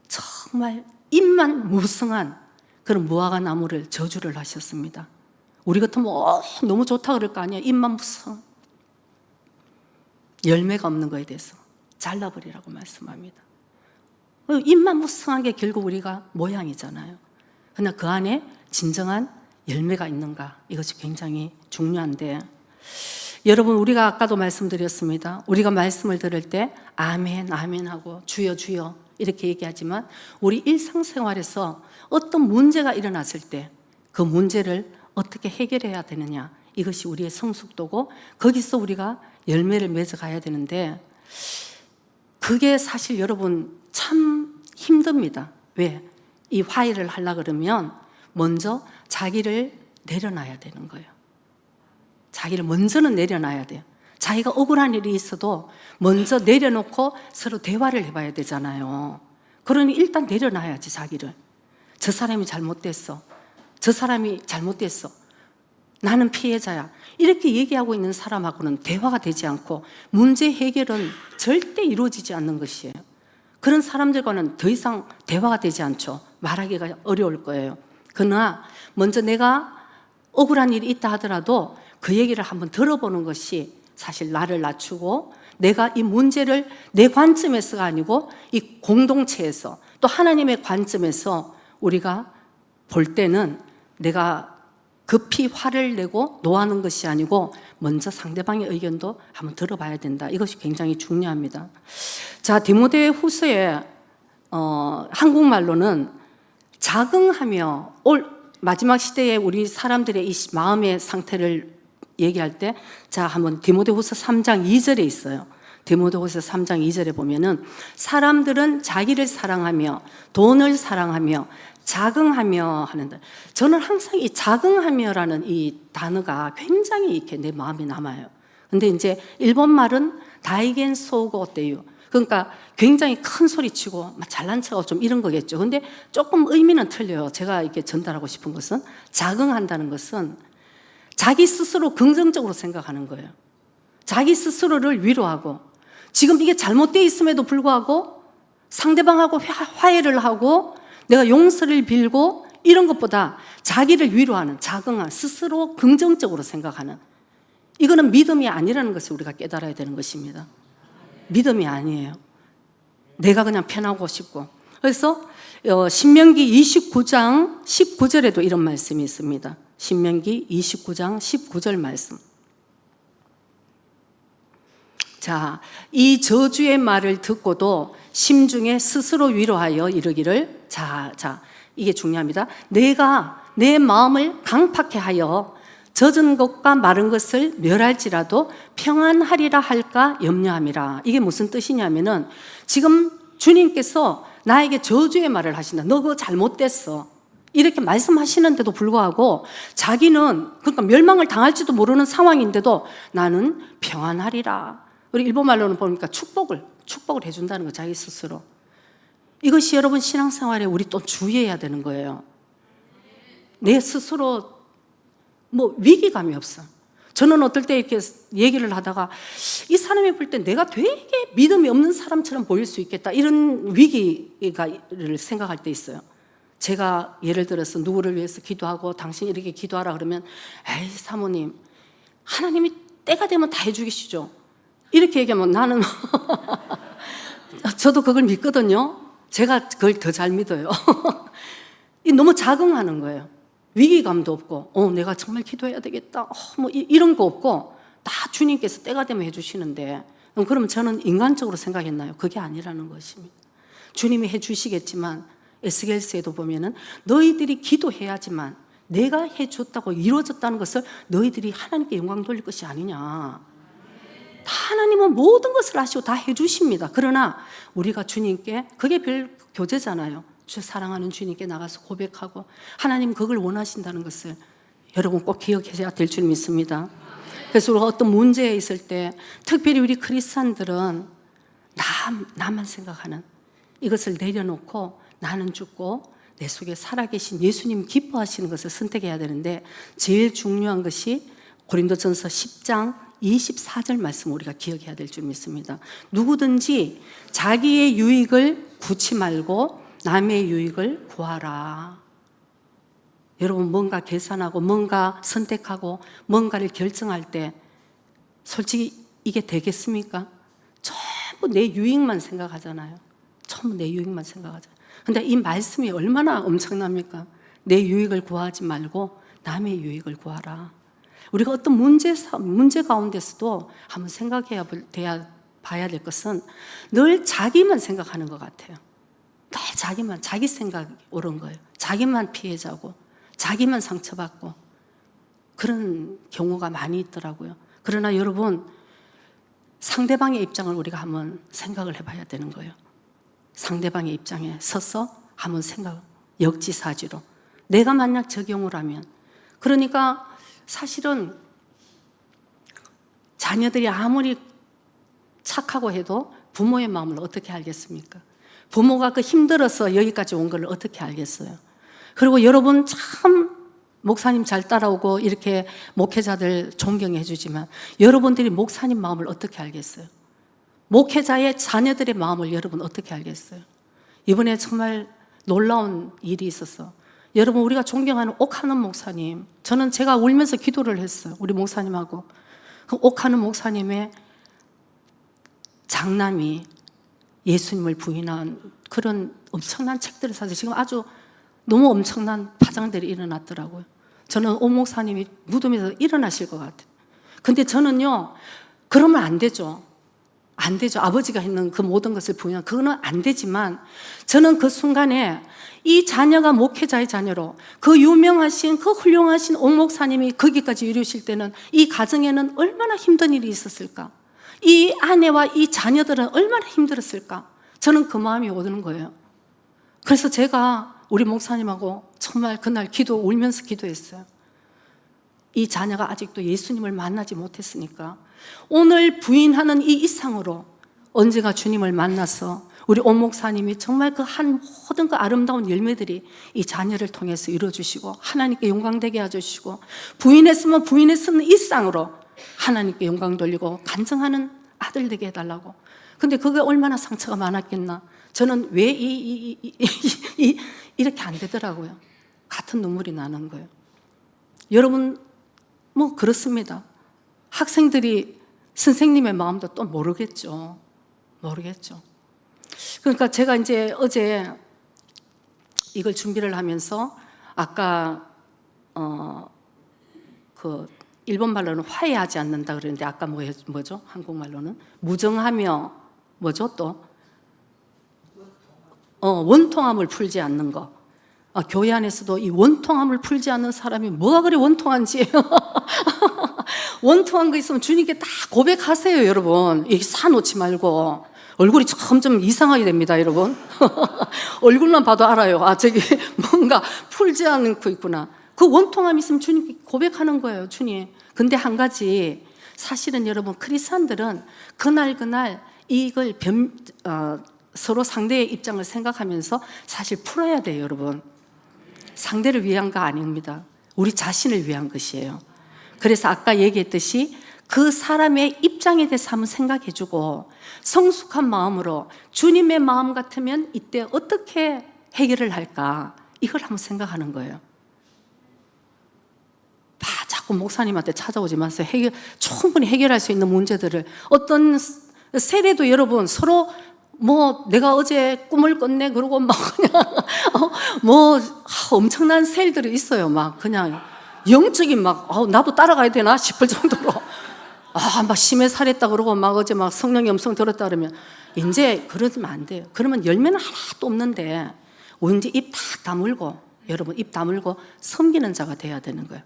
정말 잎만 무성한 그런 무화과 나무를 저주를 하셨습니다. 우리 같으면 너무 좋다 그럴 거 아니에요. 잎만 무성, 열매가 없는 거에 대해서 잘라버리라고 말씀합니다. 잎만 무성한 게 결국 우리가 모양이잖아요. 그러나 그 안에 진정한 열매가 있는가, 이것이 굉장히 중요한데, 여러분, 우리가 아까도 말씀드렸습니다. 우리가 말씀을 들을 때 아멘 아멘 하고 주여 주여 이렇게 얘기하지만, 우리 일상생활에서 어떤 문제가 일어났을 때 그 문제를 어떻게 해결해야 되느냐, 이것이 우리의 성숙도고, 거기서 우리가 열매를 맺어가야 되는데, 그게 사실 여러분 참 힘듭니다. 왜? 이 화해를 하려고 그러면 먼저 자기를 내려놔야 되는 거예요. 자기를 먼저는 내려놔야 돼요. 자기가 억울한 일이 있어도 먼저 내려놓고 서로 대화를 해봐야 되잖아요. 그러니 일단 내려놔야지, 자기를. 저 사람이 잘못됐어. 저 사람이 잘못됐어. 나는 피해자야. 이렇게 얘기하고 있는 사람하고는 대화가 되지 않고 문제 해결은 절대 이루어지지 않는 것이에요. 그런 사람들과는 더 이상 대화가 되지 않죠. 말하기가 어려울 거예요. 그러나 먼저 내가 억울한 일이 있다 하더라도 그 얘기를 한번 들어보는 것이 사실 나를 낮추고, 내가 이 문제를 내 관점에서가 아니고 이 공동체에서, 또 하나님의 관점에서 우리가 볼 때는 내가 급히 화를 내고 노하는 것이 아니고 먼저 상대방의 의견도 한번 들어봐야 된다. 이것이 굉장히 중요합니다. 자, 디모데 후서에 한국말로는 자긍하며, 마지막 시대에 우리 사람들의 이 마음의 상태를 얘기할 때, 자, 한번 디모데후서 3장 2절에 있어요. 디모데후서 3장 2절에 보면은, 사람들은 자기를 사랑하며 돈을 사랑하며 자긍하며 하는데, 저는 항상 이 자긍하며라는 이 단어가 굉장히 이렇게 내 마음에 남아요. 근데 이제 일본 말은 다이겐 소고 때요. 그러니까 굉장히 큰 소리 치고 잘난 척하고 좀 이런 거겠죠. 근데 조금 의미는 틀려요. 제가 이렇게 전달하고 싶은 것은, 자긍한다는 것은 자기 스스로 긍정적으로 생각하는 거예요. 자기 스스로를 위로하고, 지금 이게 잘못되어 있음에도 불구하고 상대방하고 화해를 하고 내가 용서를 빌고, 이런 것보다 자기를 위로하는, 자긍한, 스스로 긍정적으로 생각하는, 이거는 믿음이 아니라는 것을 우리가 깨달아야 되는 것입니다. 믿음이 아니에요. 내가 그냥 편하고 싶고. 그래서 신명기 29장 19절에도 이런 말씀이 있습니다. 신명기 29장 19절 말씀. 자, 이 저주의 말을 듣고도 심중에 스스로 위로하여 이르기를, 자, 이게 중요합니다. 내가 내 마음을 강팍해 하여 젖은 것과 마른 것을 멸할지라도 평안하리라 할까 염려함이라. 이게 무슨 뜻이냐면은, 지금 주님께서 나에게 저주의 말을 하신다. 너 그거 잘못됐어. 이렇게 말씀하시는데도 불구하고 자기는, 그러니까 멸망을 당할지도 모르는 상황인데도 나는 평안하리라. 우리 일본말로는 보니까 축복을 해준다는 거, 자기 스스로. 이것이 여러분 신앙생활에 우리 또 주의해야 되는 거예요. 내 스스로 위기감이 없어. 저는 어떨 때 이렇게 얘기를 하다가 이 사람이 볼 때 내가 되게 믿음이 없는 사람처럼 보일 수 있겠다, 이런 위기를 생각할 때 있어요. 제가 예를 들어서 누구를 위해서 기도하고 당신이 이렇게 기도하라 그러면, 에이 사모님, 하나님이 때가 되면 다 해주시죠. 이렇게 얘기하면 나는 저도 그걸 믿거든요. 제가 그걸 더 잘 믿어요. 너무 자긍하는 거예요. 위기감도 없고, 내가 정말 기도해야 되겠다, 이런 거 없고, 다 주님께서 때가 되면 해주시는데, 그러면 저는 인간적으로 생각했나요? 그게 아니라는 것입니다. 주님이 해주시겠지만, 에스겔서에도 보면은 너희들이 기도해야지만 내가 해줬다고 이루어졌다는 것을 너희들이 하나님께 영광 돌릴 것이 아니냐. 하나님은 모든 것을 아시고 다 해주십니다. 그러나 우리가 주님께, 그게 별 교제잖아요. 사랑하는 주님께 나가서 고백하고, 하나님 그걸 원하신다는 것을 여러분 꼭 기억해야 될 줄 믿습니다. 그래서 우리가 어떤 문제에 있을 때, 특별히 우리 크리스찬들은 나만 생각하는, 이것을 내려놓고 나는 죽고 내 속에 살아계신 예수님 기뻐하시는 것을 선택해야 되는데, 제일 중요한 것이 고린도전서 10장 24절 말씀 우리가 기억해야 될 줄 믿습니다. 누구든지 자기의 유익을 구치 말고 남의 유익을 구하라. 여러분, 뭔가 계산하고 뭔가 선택하고 뭔가를 결정할 때 솔직히 이게 되겠습니까? 전부 내 유익만 생각하잖아요. 전부 내 유익만 생각하잖아요. 근데 이 말씀이 얼마나 엄청납니까? 내 유익을 구하지 말고 남의 유익을 구하라. 우리가 어떤 문제 가운데서도 한번 생각해야 봐야 될 것은 늘 자기만 생각하는 것 같아요. 늘 자기만, 자기 생각이 옳은 거예요. 자기만 피해자고 자기만 상처받고 그런 경우가 많이 있더라고요. 그러나 여러분, 상대방의 입장을 우리가 한번 생각을 해봐야 되는 거예요. 상대방의 입장에 서서 한번 역지사지로 내가 만약 저 경우라면, 그러니까 사실은 자녀들이 아무리 착하고 해도 부모의 마음을 어떻게 알겠습니까? 부모가 그 힘들어서 여기까지 온 걸 어떻게 알겠어요? 그리고 여러분 참 목사님 잘 따라오고 이렇게 목회자들 존경해 주지만 여러분들이 목사님 마음을 어떻게 알겠어요? 목회자의 자녀들의 마음을 여러분 어떻게 알겠어요? 이번에 정말 놀라운 일이 있었어. 여러분, 우리가 존경하는 옥하는 목사님, 저는 제가 울면서 기도를 했어요. 우리 목사님하고. 그 옥하는 목사님의 장남이 예수님을 부인한 그런 엄청난 책들을 사서 지금 아주 너무 엄청난 파장들이 일어났더라고요. 저는 옥 목사님이 무덤에서 일어나실 것 같아요. 근데 저는요, 그러면 안 되죠. 안 되죠. 아버지가 했는 그 모든 것을 부인한 그거는 안 되지만 저는 그 순간에 이 자녀가 목회자의 자녀로 그 유명하신 그 훌륭하신 옥 목사님이 거기까지 이루실 때는 이 가정에는 얼마나 힘든 일이 있었을까? 이 아내와 이 자녀들은 얼마나 힘들었을까? 저는 그 마음이 오는 거예요. 그래서 제가 우리 목사님하고 정말 그날 울면서 기도했어요. 이 자녀가 아직도 예수님을 만나지 못했으니까 오늘 부인하는 이 이상으로 언젠가 주님을 만나서 우리 옥 목사님이 정말 그 한 모든 그 아름다운 열매들이 이 자녀를 통해서 이루어주시고 하나님께 영광되게 해주시고 부인했으면 부인했으면 이상으로 하나님께 영광 돌리고 간증하는 아들 되게 해달라고. 근데 그게 얼마나 상처가 많았겠나. 저는 왜 이렇게 안 되더라고요. 같은 눈물이 나는 거예요. 여러분, 뭐 그렇습니다. 학생들이 선생님의 마음도 또 모르겠죠. 그러니까 제가 이제 어제 이걸 준비를 하면서 아까 그 일본 말로는 화해하지 않는다 그러는데 아까 뭐죠? 한국말로는 무정하며 뭐죠 또? 원통함을 풀지 않는 거. 교회 안에서도 이 원통함을 풀지 않는 사람이 뭐가 그리 원통한지 원통한 거 있으면 주님께 다 고백하세요. 여러분, 이 사놓지 말고. 얼굴이 점점 이상하게 됩니다, 여러분. 얼굴만 봐도 알아요. 저기 뭔가 풀지 않고 있구나. 그 원통함이 있으면 주님께 고백하는 거예요. 주님. 근데 한 가지, 사실은 여러분, 크리스찬들은 그날 이걸 서로 상대의 입장을 생각하면서 사실 풀어야 돼요. 여러분, 상대를 위한 거 아닙니다. 우리 자신을 위한 것이에요. 그래서 아까 얘기했듯이 그 사람의 입장에 대해서 한번 생각해주고 성숙한 마음으로 주님의 마음 같으면 이때 어떻게 해결을 할까, 이걸 한번 생각하는 거예요. 자꾸 목사님한테 찾아오지 마세요. 충분히 해결할 수 있는 문제들을. 어떤 세례도 여러분 서로 내가 어제 꿈을 꿨네 그러고 막 그냥 엄청난 세일들이 있어요. 막 그냥 영적인 나도 따라가야 되나 싶을 정도로 막 심해 살했다 그러고 막 어제 막 성령의 음성 들었다 그러면 이제 그러면 안 돼요. 그러면 열매는 하나도 없는데 왠지 입 딱 다물고, 여러분 입 다물고 섬기는 자가 돼야 되는 거예요.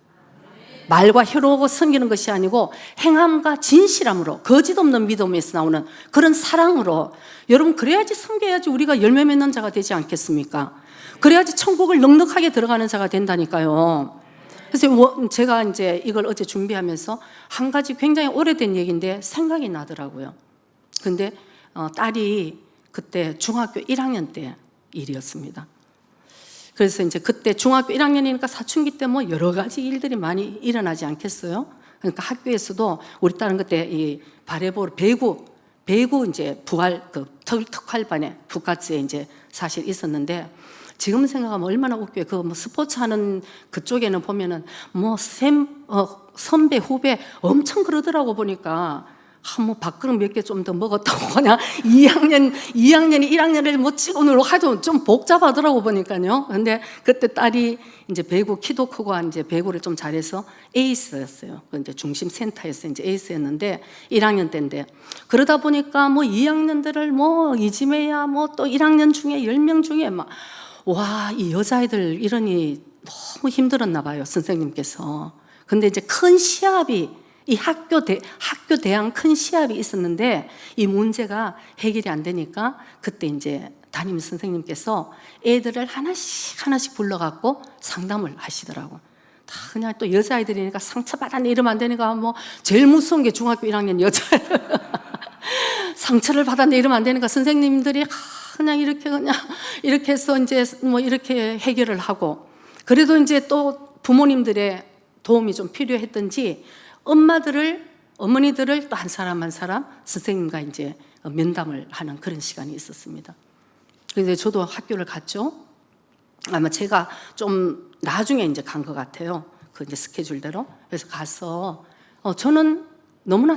말과 혀로 섬기는 것이 아니고 행함과 진실함으로, 거짓 없는 믿음에서 나오는 그런 사랑으로. 여러분, 그래야지 섬겨야지 우리가 열매 맺는 자가 되지 않겠습니까? 그래야지 천국을 넉넉하게 들어가는 자가 된다니까요. 그래서 제가 이제 이걸 어제 준비하면서 한 가지 굉장히 오래된 얘기인데 생각이 나더라고요. 근데 딸이 그때 중학교 1학년 때 일이었습니다. 그래서 이제 그때 중학교 1학년이니까 사춘기 때 여러 가지 일들이 많이 일어나지 않겠어요? 그러니까 학교에서도 우리 딸은 그때 이 바레볼 배구 이제 부활 그 특활반에 부카츠에 이제 사실 있었는데, 지금 생각하면 얼마나 웃겨요. 그 뭐 스포츠 하는 그쪽에는 보면은 뭐 선배 후배 엄청 그러더라고. 보니까 뭐 밥그릇 몇 개 좀 더 먹었다고 그냥 2학년이 1학년을 뭐 찍어 누르고 하도 좀 복잡하더라고 보니까요. 근데 그때 딸이 이제 배구 키도 크고 이제 배구를 좀 잘해서 에이스였어요. 그 이제 중심 센터에서 이제 에이스였는데 1학년 때인데, 그러다 보니까 뭐 2학년들을 뭐 이지매야 뭐 또 1학년 중에 10명 중에 막 와, 이 여자애들 이러니 너무 힘들었나 봐요, 선생님께서. 근데 이제 큰 시합이 이 학교 대항 큰 시합이 있었는데 이 문제가 해결이 안 되니까 그때 이제 담임 선생님께서 애들을 하나씩 불러갖고 상담을 하시더라고. 다 그냥 또 여자아이들이니까 상처받았네 이러면 안 되니까 뭐 제일 무서운 게 중학교 1학년 여자애들 상처를 받았네 이러면 안 되니까 선생님들이 그냥 이렇게 해서 이제 뭐 이렇게 해결을 하고, 그래도 이제 또 부모님들의 도움이 좀 필요했던지 어머니들을 또 한 사람 선생님과 이제 면담을 하는 그런 시간이 있었습니다. 그래서 저도 학교를 갔죠. 아마 제가 좀 나중에 이제 간 것 같아요. 그 이제 스케줄대로. 그래서 가서 저는 너무나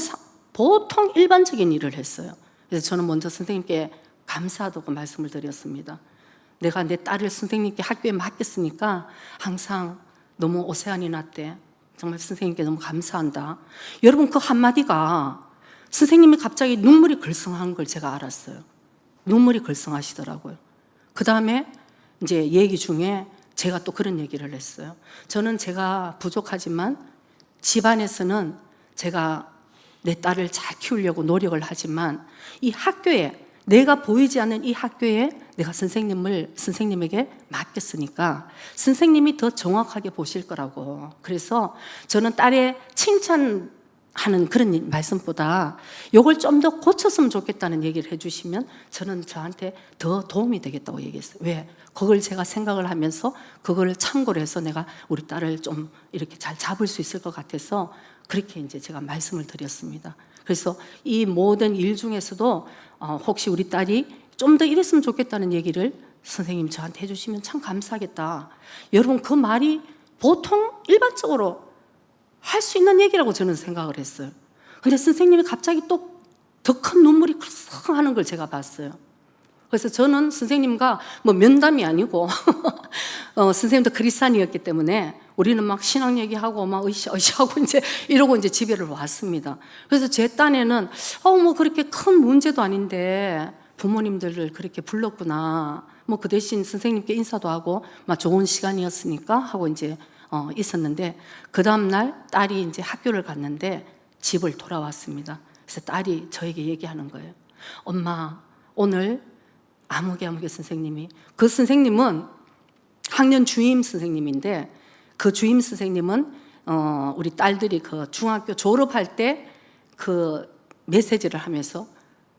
보통 일반적인 일을 했어요. 그래서 저는 먼저 선생님께 감사하다고 말씀을 드렸습니다. 내가 내 딸을 선생님께 학교에 맡겼으니까 항상 너무 오세안이 났대. 정말 선생님께 너무 감사한다. 여러분, 그 한마디가 선생님이 갑자기 눈물이 글썽한 걸 제가 알았어요. 눈물이 글썽하시더라고요. 그 다음에 이제 얘기 중에 제가 또 그런 얘기를 했어요. 저는 제가 부족하지만 집안에서는 제가 내 딸을 잘 키우려고 노력을 하지만 이 학교에, 내가 보이지 않는 이 학교에 내가 선생님에게 맡겼으니까 선생님이 더 정확하게 보실 거라고. 그래서 저는 딸의 칭찬하는 그런 말씀보다 이걸 좀 더 고쳤으면 좋겠다는 얘기를 해주시면 저는 저한테 더 도움이 되겠다고 얘기했어요. 왜? 그걸 제가 생각을 하면서 그걸 참고로 해서 내가 우리 딸을 좀 이렇게 잘 잡을 수 있을 것 같아서 그렇게 이제 제가 말씀을 드렸습니다. 그래서 이 모든 일 중에서도 혹시 우리 딸이 좀 더 이랬으면 좋겠다는 얘기를 선생님 저한테 해주시면 참 감사하겠다. 여러분, 그 말이 보통 일반적으로 할 수 있는 얘기라고 저는 생각을 했어요. 근데 선생님이 갑자기 또 더 큰 눈물이 클썽하는 걸 제가 봤어요. 그래서 저는 선생님과 뭐 면담이 아니고 선생님도 크리스찬이었기 때문에 우리는 막 신앙 얘기하고 막 으쌰으쌰하고 이제 이러고 이제 집에를 왔습니다. 그래서 제 딴에는 뭐 그렇게 큰 문제도 아닌데 부모님들을 그렇게 불렀구나. 뭐 그 대신 선생님께 인사도 하고 막 좋은 시간이었으니까 하고 이제 있었는데, 그 다음 날 딸이 이제 학교를 갔는데 집을 돌아왔습니다. 그래서 딸이 저에게 얘기하는 거예요. 엄마, 오늘 아무개 선생님이, 그 선생님은 학년 주임 선생님인데 그 주임 선생님은 우리 딸들이 그 중학교 졸업할 때 그 메시지를 하면서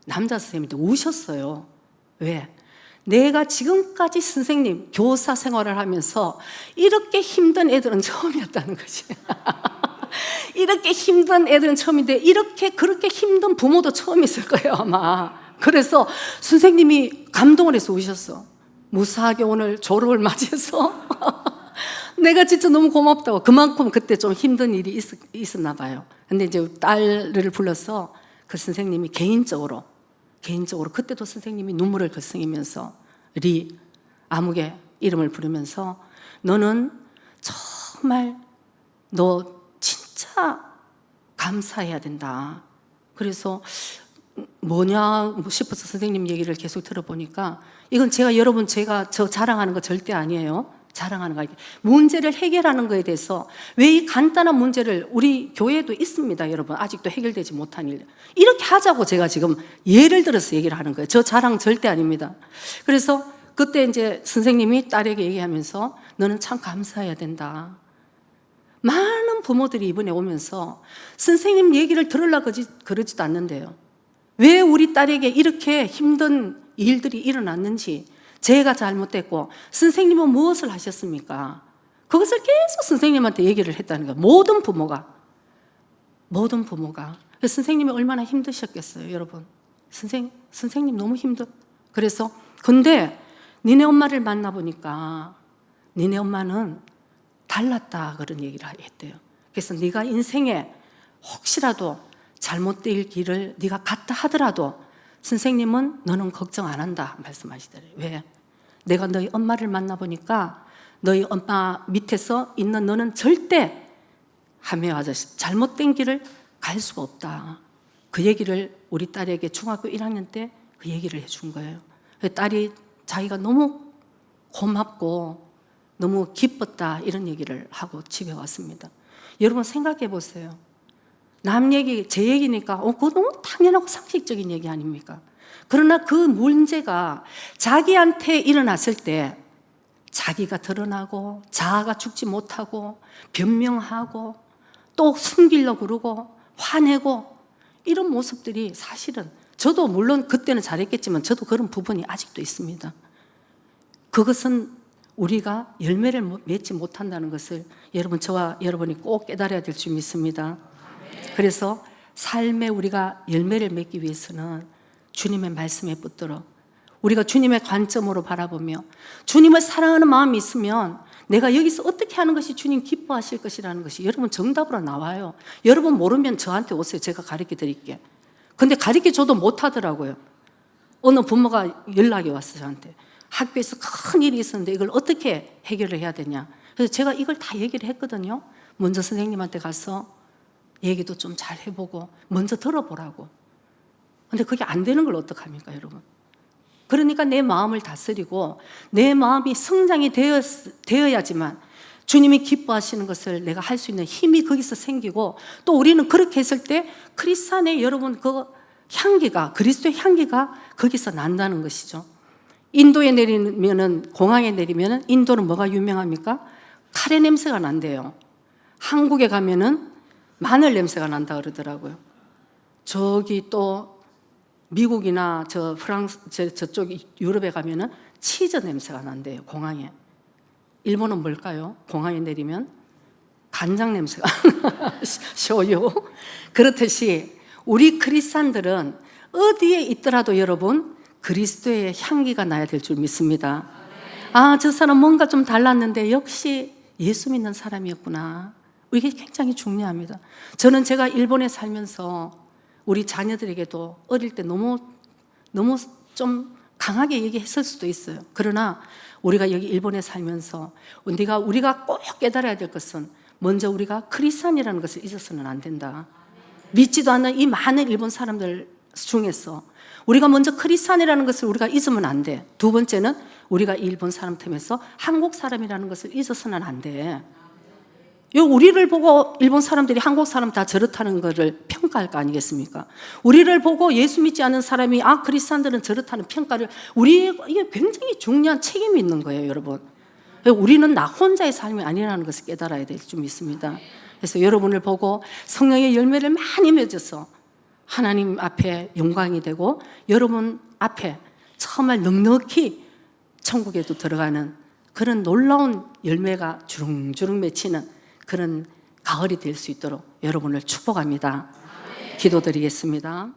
남자 선생님한테 우셨어요. 왜? 내가 지금까지 선생님 교사 생활을 하면서 이렇게 힘든 애들은 처음이었다는 거지. 이렇게 힘든 애들은 처음인데 그렇게 힘든 부모도 처음 있을 거예요 아마. 그래서 선생님이 감동을 해서 우셨어. 무사하게 오늘 졸업을 맞이해서 내가 진짜 너무 고맙다고. 그만큼 그때 좀 힘든 일이 있었나 봐요. 근데 이제 딸을 불러서 그 선생님이 개인적으로 그때도 선생님이 눈물을 글썽이면서 아무개 이름을 부르면서 너는 정말 너 진짜 감사해야 된다. 그래서 뭐냐 싶어서 선생님 얘기를 계속 들어보니까 이건 제가 저 자랑하는 거 절대 아니에요. 자랑하는 거 아니에요. 문제를 해결하는 거에 대해서 왜 이 간단한 문제를 우리 교회도 있습니다, 여러분. 아직도 해결되지 못한 일. 이렇게 하자고 제가 지금 예를 들어서 얘기를 하는 거예요. 저 자랑 절대 아닙니다. 그래서 그때 이제 선생님이 딸에게 얘기하면서 너는 참 감사해야 된다. 많은 부모들이 이번에 오면서 선생님 얘기를 들으려고 그러지도 않는데요. 왜 우리 딸에게 이렇게 힘든 일들이 일어났는지, 제가 잘못됐고 선생님은 무엇을 하셨습니까? 그것을 계속 선생님한테 얘기를 했다는 거예요. 모든 부모가. 모든 부모가. 선생님이 얼마나 힘드셨겠어요, 여러분. 선생님 너무 그래서 근데 니네 엄마를 만나보니까 니네 엄마는 달랐다 그런 얘기를 했대요. 그래서 네가 인생에 혹시라도 잘못될 길을 네가 갔다 하더라도 선생님은 너는 걱정 안 한다 말씀하시더래요. 왜? 내가 너희 엄마를 만나보니까 너희 엄마 밑에서 있는 너는 절대 하며 아저씨 잘못된 길을 갈 수가 없다. 그 얘기를 우리 딸에게 중학교 1학년 때 그 얘기를 해준 거예요. 딸이 자기가 너무 고맙고 너무 기뻤다 이런 얘기를 하고 집에 왔습니다. 여러분 생각해 보세요. 남 얘기, 제 얘기니까 그거 너무 당연하고 상식적인 얘기 아닙니까? 그러나 그 문제가 자기한테 일어났을 때 자기가 드러나고 자아가 죽지 못하고 변명하고 또 숨기려고 그러고 화내고 이런 모습들이 사실은 저도 물론 그때는 잘했겠지만 저도 그런 부분이 아직도 있습니다. 그것은 우리가 열매를 맺지 못한다는 것을 여러분 저와 여러분이 꼭 깨달아야 될 줄 믿습니다. 그래서 삶에 우리가 열매를 맺기 위해서는 주님의 말씀에 붙들어 우리가 주님의 관점으로 바라보며 주님을 사랑하는 마음이 있으면 내가 여기서 어떻게 하는 것이 주님 기뻐하실 것이라는 것이 여러분 정답으로 나와요. 여러분 모르면 저한테 오세요. 제가 가르쳐 드릴게. 근데 가르쳐 줘도 못하더라고요. 어느 부모가 연락이 왔어요. 저한테. 학교에서 큰 일이 있었는데 이걸 어떻게 해결을 해야 되냐. 그래서 제가 이걸 다 얘기를 했거든요. 먼저 선생님한테 가서 얘기도 좀 잘 해보고 먼저 들어보라고. 근데 그게 안 되는 걸 어떡합니까, 여러분? 그러니까 내 마음을 다스리고 내 마음이 성장이 되어야지만 주님이 기뻐하시는 것을 내가 할 수 있는 힘이 거기서 생기고 또 우리는 그렇게 했을 때 그리스도 안에 여러분 그 향기가 그리스도의 향기가 거기서 난다는 것이죠. 인도에 내리면은 공항에 내리면은 인도는 뭐가 유명합니까? 카레 냄새가 난대요. 한국에 가면은 마늘 냄새가 난다 그러더라고요. 저기 또 미국이나 저 프랑스 저쪽 유럽에 가면은 치즈 냄새가 난대요. 공항에. 일본은 뭘까요? 공항에 내리면 간장 냄새가 쇼요. 그렇듯이 우리 크리스찬들은 어디에 있더라도 여러분 그리스도의 향기가 나야 될 줄 믿습니다. 저 사람 뭔가 좀 달랐는데 역시 예수 믿는 사람이었구나. 이게 굉장히 중요합니다. 저는 제가 일본에 살면서 우리 자녀들에게도 어릴 때 너무 좀 강하게 얘기했을 수도 있어요. 그러나 우리가 여기 일본에 살면서 우리가 꼭 깨달아야 될 것은 먼저 우리가 크리스찬이라는 것을 잊어서는 안 된다. 믿지도 않는 이 많은 일본 사람들 중에서 우리가 먼저 크리스찬이라는 것을 우리가 잊으면 안 돼. 두 번째는 우리가 일본 사람 틈에서 한국 사람이라는 것을 잊어서는 안 돼. 우리를 보고 일본 사람들이 한국 사람 다 저렇다는 것을 평가할 거 아니겠습니까? 우리를 보고 예수 믿지 않는 사람이 크리스찬들은 저렇다는 평가를 이게 굉장히 중요한 책임이 있는 거예요, 여러분. 우리는 나 혼자의 삶이 아니라는 것을 깨달아야 될 줄 믿습니다. 그래서 여러분을 보고 성령의 열매를 많이 맺어서 하나님 앞에 영광이 되고 여러분 앞에 정말 넉넉히 천국에도 들어가는 그런 놀라운 열매가 주릉주릉 맺히는 그런 가을이 될 수 있도록 여러분을 축복합니다. 기도드리겠습니다.